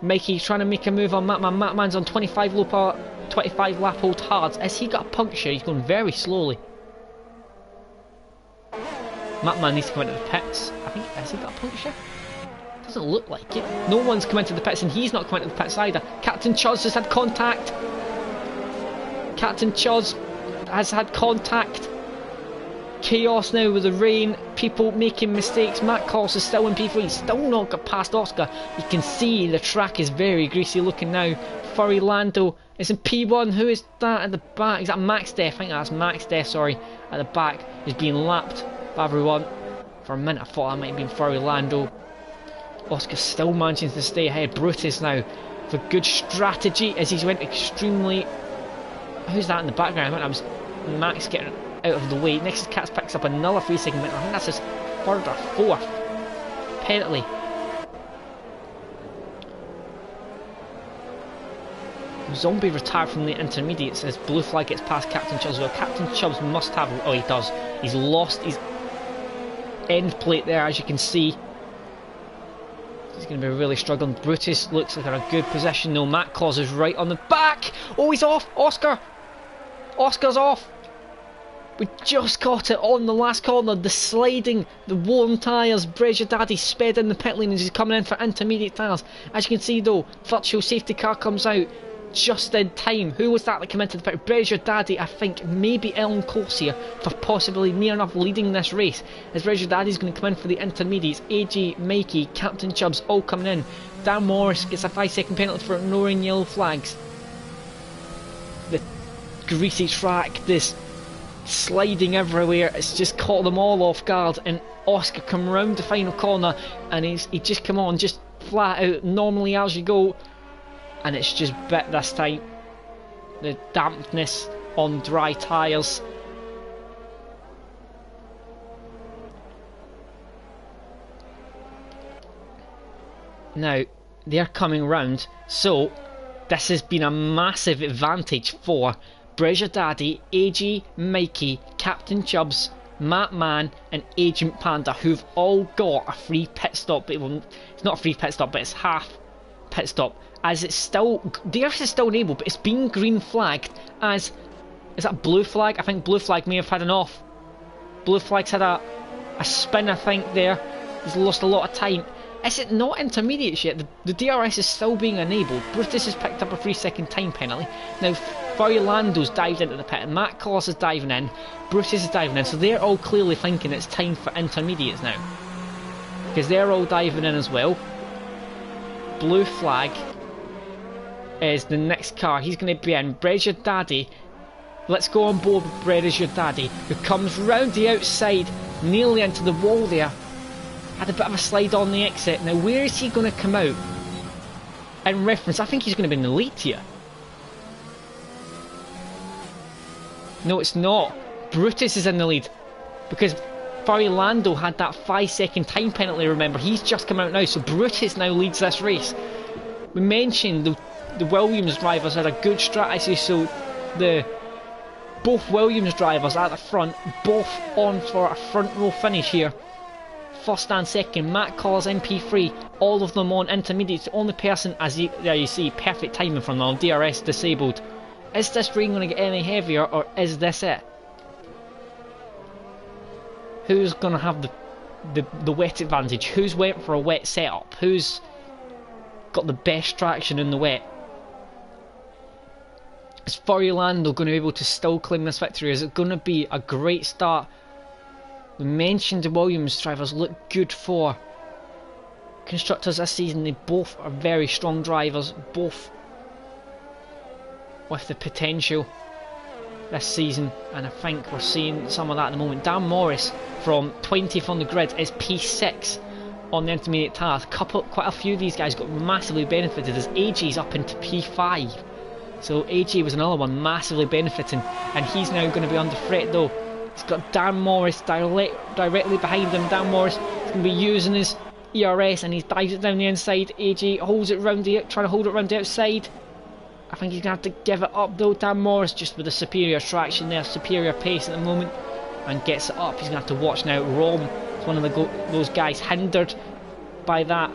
Mikey trying to make a move on Matman. Matman's on 25 lap old hards. Has he got a puncture? He's going very slowly. Matman needs to come into the pits. I think, has he got a puncture? Doesn't look like it. No one's come into the pits, and he's not come into the pits either. Captain Chuz has had contact. Captain Chuz has had contact. Chaos now with the rain, people making mistakes. Matt Cos is still in P3, he's still not got past Oscar. You can see the track is very greasy looking now. Lando is in P1. Who is that at the back? Is that Max Death? I think that's Max Death, sorry. At the back is being lapped by everyone. For a minute I thought that might have been Lando. Oscar still managing to stay ahead. Brutus now for good strategy as he's went extremely... Who's that in the background? I think that was Max getting out of the way. Next Cats picks up another 3-second penalty. I think that's his 3rd or 4th penalty. Zombie retired from the intermediates as blue flag gets past Captain Chubbs. Well, Captain Chubbs must have... Oh, he does. He's lost his end plate there, as you can see. He's going to be really struggling. Brutus looks like in a good position. No, Matt Claus is right on the back. Oh, he's off. Oscar. Oscar's off. We just got it on the last corner. The sliding, the worn tyres. Brezia Daddy sped in the pit lane as he's coming in for intermediate tyres. As you can see though, virtual safety car comes out. just in time. Who was that came into the pit? Breasure Daddy, I think, maybe Ellen Corsia for possibly near enough leading this race. As Breasure Daddy's going to come in for the intermediates. AG, Mikey, Captain Chubbs all coming in. Dan Morris gets a 5-second penalty for ignoring yellow flags. The greasy track, this sliding everywhere, it's just caught them all off guard, and Oscar come round the final corner and he just come on just flat out normally as you go, and it's just bit this time. The dampness on dry tyres. Now they're coming round, so this has been a massive advantage for Breasure Daddy, AG, Mikey, Captain Chubbs, Matt Man and Agent Panda, who've all got a free pit stop. It's not a free pit stop, but it's half pit stop, as it's still, DRS is still enabled, but it's been green flagged as, is that blue flag? I think blue flag may have had an off. Blue flag's had a spin, I think, there. He's lost a lot of time. Is it not intermediates yet? The DRS is still being enabled. Brutus has picked up a 3-second time penalty. Now Lando's dived into the pit, Matt Collins is diving in, Brutus is diving in, so they're all clearly thinking it's time for intermediates now, because they're all diving in as well. Blue flag is the next car. He's going to be in. Breasure Daddy, let's go on board with Breasure Daddy, who comes round the outside nearly into the wall there. Had a bit of a slide on the exit. Now where is he going to come out? In reference, I think he's going to be in the lead here. No, it's not. Brutus is in the lead, because Lando had that 5-second time penalty, remember. He's just come out now, so Brutus now leads this race. We mentioned the Williams drivers had a good strategy, so both Williams drivers at the front, both on for a front row finish here. First and second, Matt Collins, MP3, all of them on intermediates. The only person, there you see, perfect timing from them, DRS disabled. Is this rain going to get any heavier, or is this it? Who's going to have the wet advantage? Who's went for a wet setup? Who's got the best traction in the wet? Is Lando going to be able to still claim this victory? Is it going to be a great start? We mentioned the Williams drivers look good for constructors this season. They both are very strong drivers, both with the potential this season, and I think we're seeing some of that at the moment. Dan Morris from 20th on the grid is P6 on the intermediate tyres. Quite a few of these guys got massively benefited as AG's up into P5. So AG was another one massively benefiting, and he's now going to be under threat though. He's got Dan Morris directly behind him. Dan Morris is going to be using his ERS, and he's dives it down the inside. AG holds it round trying to hold it round the outside. I think he's going to have to give it up though. Dan Morris just with a superior traction there, superior pace at the moment, and gets it up. He's going to have to watch now. Rome is one of those guys hindered by that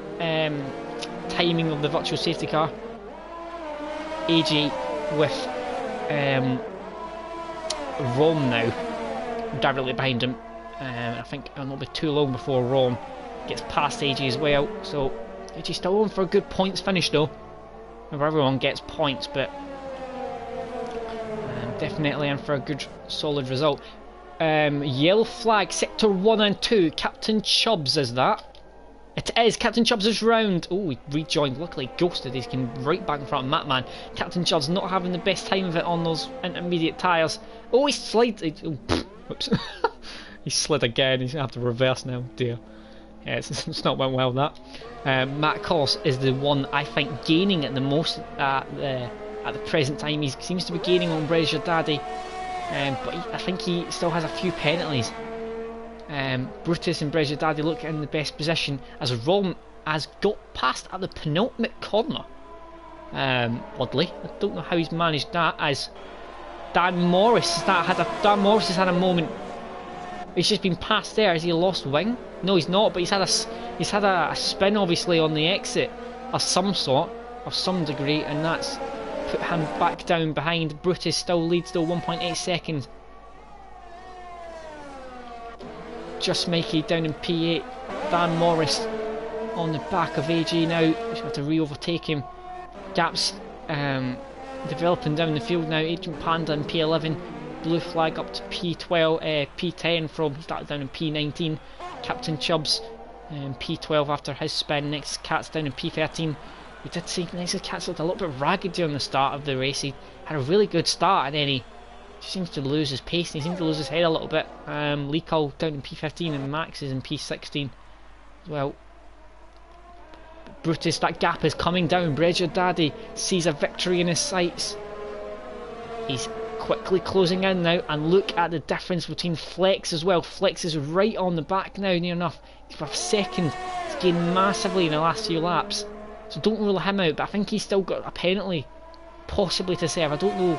timing of the virtual safety car. AG with Rome now directly behind him. I think it'll not be too long before Rome gets past AG as well. So AG still on for a good points finish though. Remember, everyone gets points, but definitely in for a good solid result. Yellow flag, sector 1 and 2. Captain Chubbs is that. It is. Captain Chubbs is round. Oh, he rejoined. Luckily, ghosted. He's came right back in front of Matman. Captain Chubbs not having the best time of it on those intermediate tyres. Oh, he slides. Whoops. He slid again. He's going to have to reverse now. Dear. Yeah, it's not went well, that. Matt Collins is the one, I think, gaining at the most at the present time. He seems to be gaining on Breasure Daddy. But I think he still has a few penalties. Brutus and Breasure Daddy look in the best position as Rom has got past at the penultimate corner. Oddly, I don't know how he's managed that. As Dan Morris has had a moment. He's just been past there. Has he lost wing? No, he's not. But he's had a spin obviously on the exit of some sort, of some degree, and that's put him back down behind. Brutus still leads though, 1.8 seconds. Just Mikey down in P8. Dan Morris on the back of AG now. He's got to re-overtake him. Gaps developing down the field now. Agent Panda in P11, blue flag up to P12, P10 from, he started down in P19. Captain Chubbs P12 after his spin. Next Cat's down in P13. We did see next Cat's looked a little bit ragged during the start of the race. He had a really good start and then he seems to lose his pace and he seems to lose his head a little bit. Lee Cole down in P15 and Max is in P16 as well. Brutus, that gap is coming down. Bredger Daddy sees a victory in his sights. He's quickly closing in now, and look at the difference between Flex as well. Flex is right on the back now, near enough. He's for a second. He's gained massively in the last few laps. So don't rule him out, but I think he's still got a penalty possibly to serve. I don't know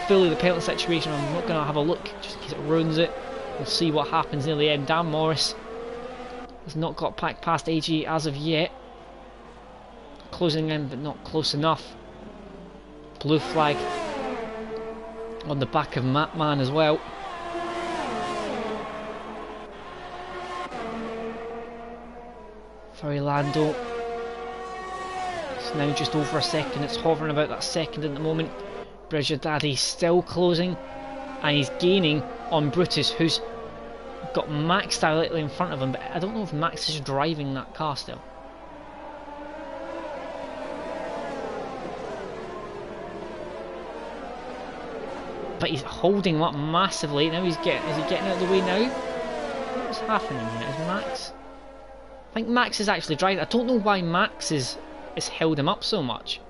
fully the penalty situation. I'm not going to have a look just in case it ruins it. We'll see what happens near the end. Dan Morris has not got back past AG as of yet. Closing in but not close enough. Blue flag on the back of Matman as well. Furry Lando. It's now just over a second. It's hovering about that second at the moment. Bridger Daddy still closing, and he's gaining on Brutus, who's got Max directly in front of him, but I don't know if Max is driving that car still. But he's holding him up massively. Now is he getting out of the way now? What's happening here? Is Max? I think Max is actually driving. I don't know why Max is held him up so much.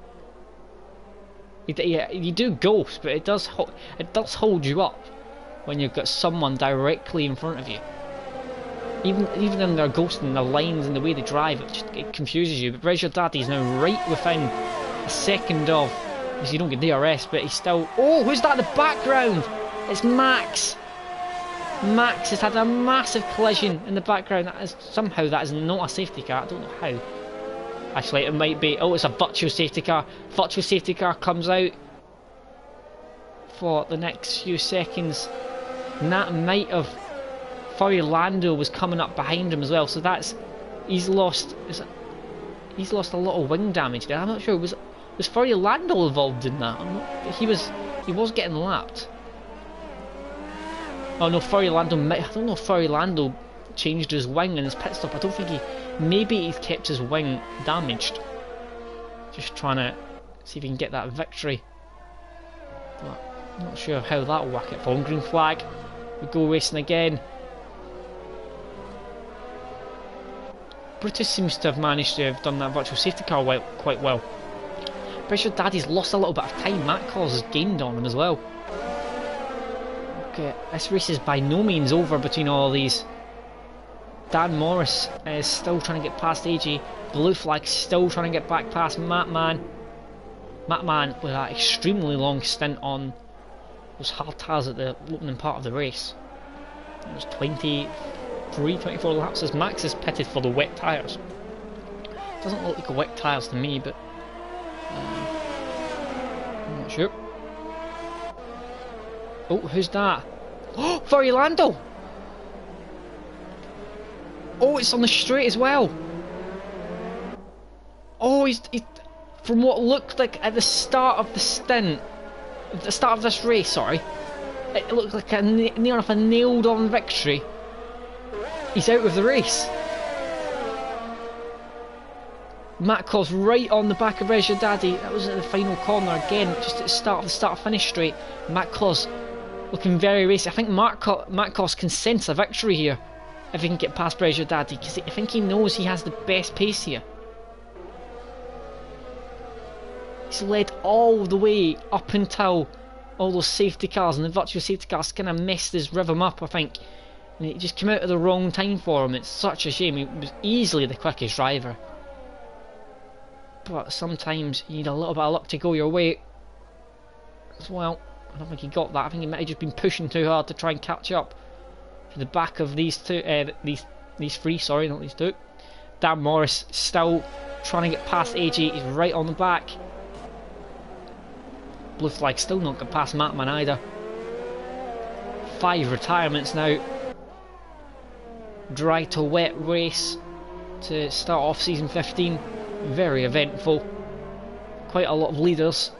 You do ghost, but it does hold you up when you've got someone directly in front of you. Even when they're ghosting, the lines and the way they drive, it confuses you. But Bridger Daddy's now right within a second of. Because you don't get DRS, but he's still... Oh, who's that in the background? It's Max. Max has had a massive collision in the background. Somehow that is not a safety car. I don't know how. Actually, it might be... Oh, it's a virtual safety car. Virtual safety car comes out for the next few seconds. And that might have... Furry Lando was coming up behind him as well. So that's... He's lost a lot of wing damage there. I'm not sure. Was Furry Lando involved in that? He was getting lapped. Oh no, Furry Lando. I don't know if Furry Lando changed his wing in his pit stop. I don't think maybe he's kept his wing damaged. Just trying to see if he can get that victory. But I'm not sure how that will work out for him. Green flag. We go racing again. Brutus seems to have managed to have done that virtual safety car quite well. Bridger Daddy's lost a little bit of time. Matt Claus has gained on him as well. Okay, this race is by no means over between all of these. Dan Morris is still trying to get past AG. Blue flag still trying to get back past Matman. Matman with that extremely long stint on those hard tires at the opening part of the race. It was 24 laps as Max is pitted for the wet tyres. Doesn't look like wet tyres to me, but I'm not sure. Oh, who's that? Oh, Furry Lando! Oh, it's on the straight as well. Oh, he's from what looked like at the start of the stint, at the start of this race, sorry, it looked like near enough a nailed-on victory. He's out of the race. Matt Claus right on the back of Bridger Daddy. That was at the final corner again, just at the start finish straight. Matt Claus looking very racy. I think Matt Claus can sense a victory here if he can get past Bridger Daddy, because I think he knows he has the best pace here. He's led all the way up until all those safety cars, and the virtual safety cars kind of messed his rhythm up, I think. And it just came out at the wrong time for him. It's such a shame. He was easily the quickest driver. But sometimes you need a little bit of luck to go your way as well. I don't think he got that. I think he might have just been pushing too hard to try and catch up to the back of these two, these three, sorry, not these two. Dan Morris still trying to get past AG. He's right on the back. Blue flag still not got past Matman either. 5 retirements now. Dry to wet race to start off season 15. Very eventful. Quite a lot of leaders.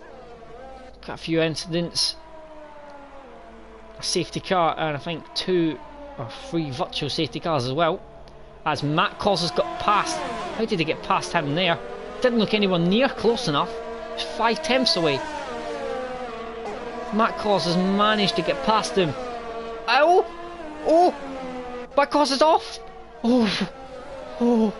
got a few incidents. A safety car and I think 2 or 3 virtual safety cars as well. As Matt Corsa's got past. How did he get past him there? Didn't look anywhere near close enough. It's 5/10 away. Matt Corsa's managed to get past him. Oh! Oh! Matt Corsa's off! Oh! Oh!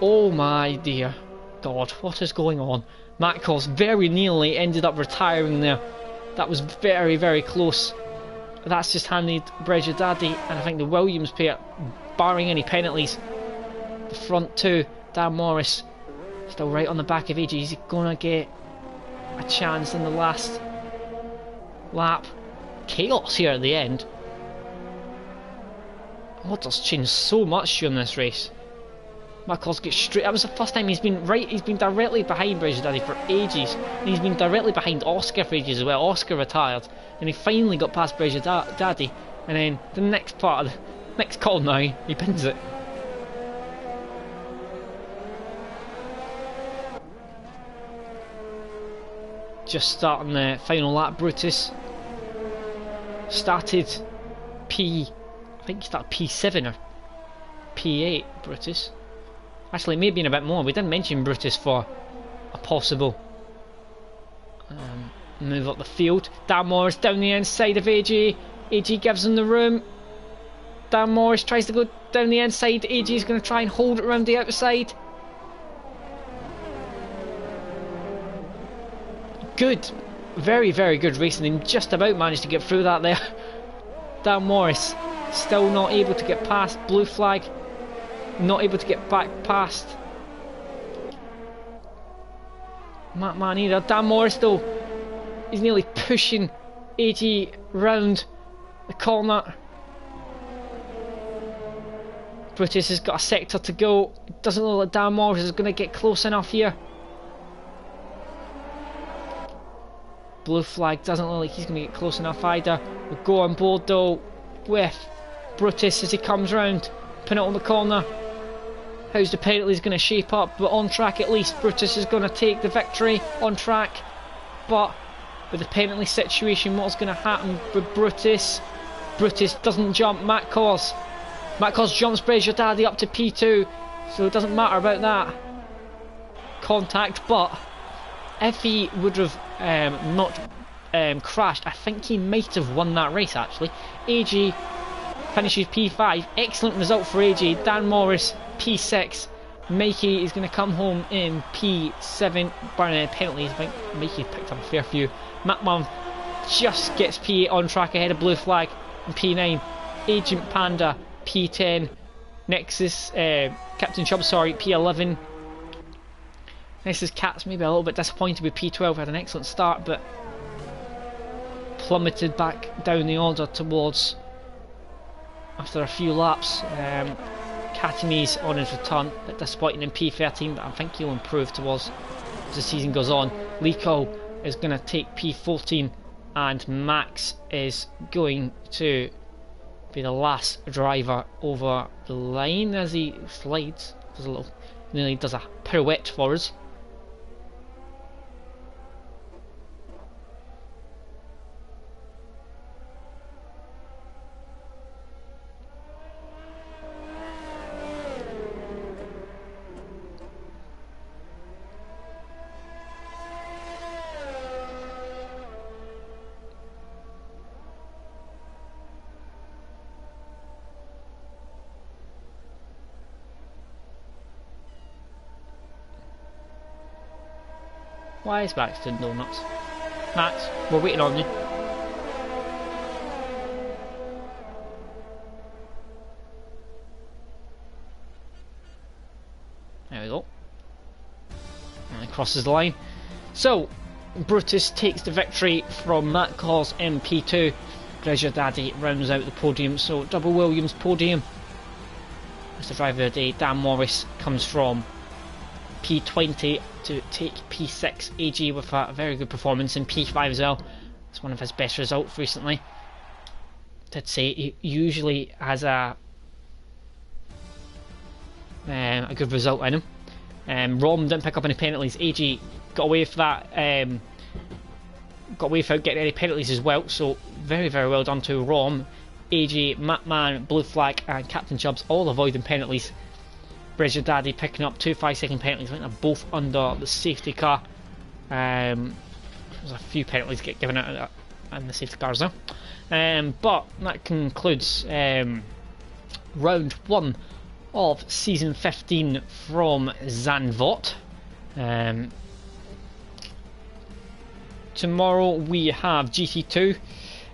Oh my dear God, what is going on? Matt Corsa very nearly ended up retiring there. That was very, very close. That's just handed Breggia Daddy and I think the Williams pair, barring any penalties. The front two, Dan Morris, still right on the back of AG. Is he gonna get a chance in the last lap? Chaos here at the end. What has changed so much during this race? Marcos gets straight. That was the first time he's been right. He's been directly behind Breggia Daddy for ages. And he's been directly behind Oscar for ages as well. Oscar retired, and he finally got past Breggia Daddy. And then the next part of the next call now, he pins it. Just starting the final lap. Brutus started I think he started P7 or P8. Brutus. Actually, maybe in a bit more. We didn't mention Brutus for a possible move up the field. Dan Morris down the inside of AG. AG gives him the room. Dan Morris tries to go down the inside. AG is going to try and hold it around the outside. Good. Very, very good racing. And just about managed to get through that there. Dan Morris still not able to get past. Blue flag. Not able to get back past Matt Mann either. Dan Morris though, he's nearly pushing AG round the corner. Brutus has got a sector to go. It doesn't look like Dan Morris is going to get close enough here. Blue flag doesn't look like he's going to get close enough either. We'll go on board though with Brutus as he comes round. Pin it on the corner. How's the penalties going to shape up? But on track at least, Brutus is going to take the victory on track. But with the penalty situation, what's going to happen with Brutus? Brutus doesn't jump Matt Cors. Matt Cors jumps Breggia Daddy up to P2, so it doesn't matter about that contact. But if he would have not crashed, I think he might have won that race actually. AG finishes P5. Excellent result for AG. Dan Morris P6. Mikey is going to come home in P7. Barring penalties, I think Mikey picked up a fair few. Matt Mann just gets P8 on track ahead of Blue Flag and P9. Agent Panda P10. Nexus Captain Chubb, sorry, P11. Nexus Cats maybe a little bit disappointed with P12. Had an excellent start but plummeted back down the order towards after a few laps. Katami's on his return, a bit disappointing in P13, but I think he'll improve towards as the season goes on. Lico is going to take P14 and Max is going to be the last driver over the line as he slides. Nearly does a pirouette for us. Why is Max doing donuts? Max, we're waiting on you. There we go. And he crosses the line. So, Brutus takes the victory from Matt Cors in P2. Breggia Daddy rounds out the podium. So, double Williams podium. As the driver of the day, Dan Morris comes from P20 to take P6. AG with a very good performance in P5 as well. It's one of his best results recently. Did say he usually has a good result in him. Rom didn't pick up any penalties. AG got away with that got away without getting any penalties as well, so very, very well done to Rom, AJ, Matman, Blue Flag and Captain Chubbs, all avoiding penalties. Bridger Daddy picking up 2 5-second penalties. I think they're both under the safety car. There's a few penalties get given out in the safety cars now. But that concludes round 1 of season 15 from Zandvoort. Tomorrow we have GT2,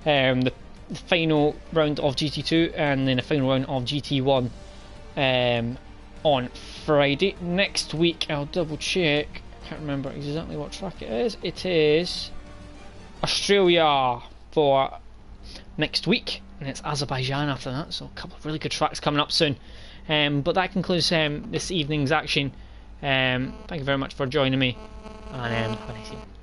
the final round of GT2, and then the final round of GT1 on Friday. Next week, I'll double check, I can't remember exactly what track it is. It is Australia for next week, and it's Azerbaijan after that, so a couple of really good tracks coming up soon. But that concludes this evening's action. Thank you very much for joining me, and have a nice evening.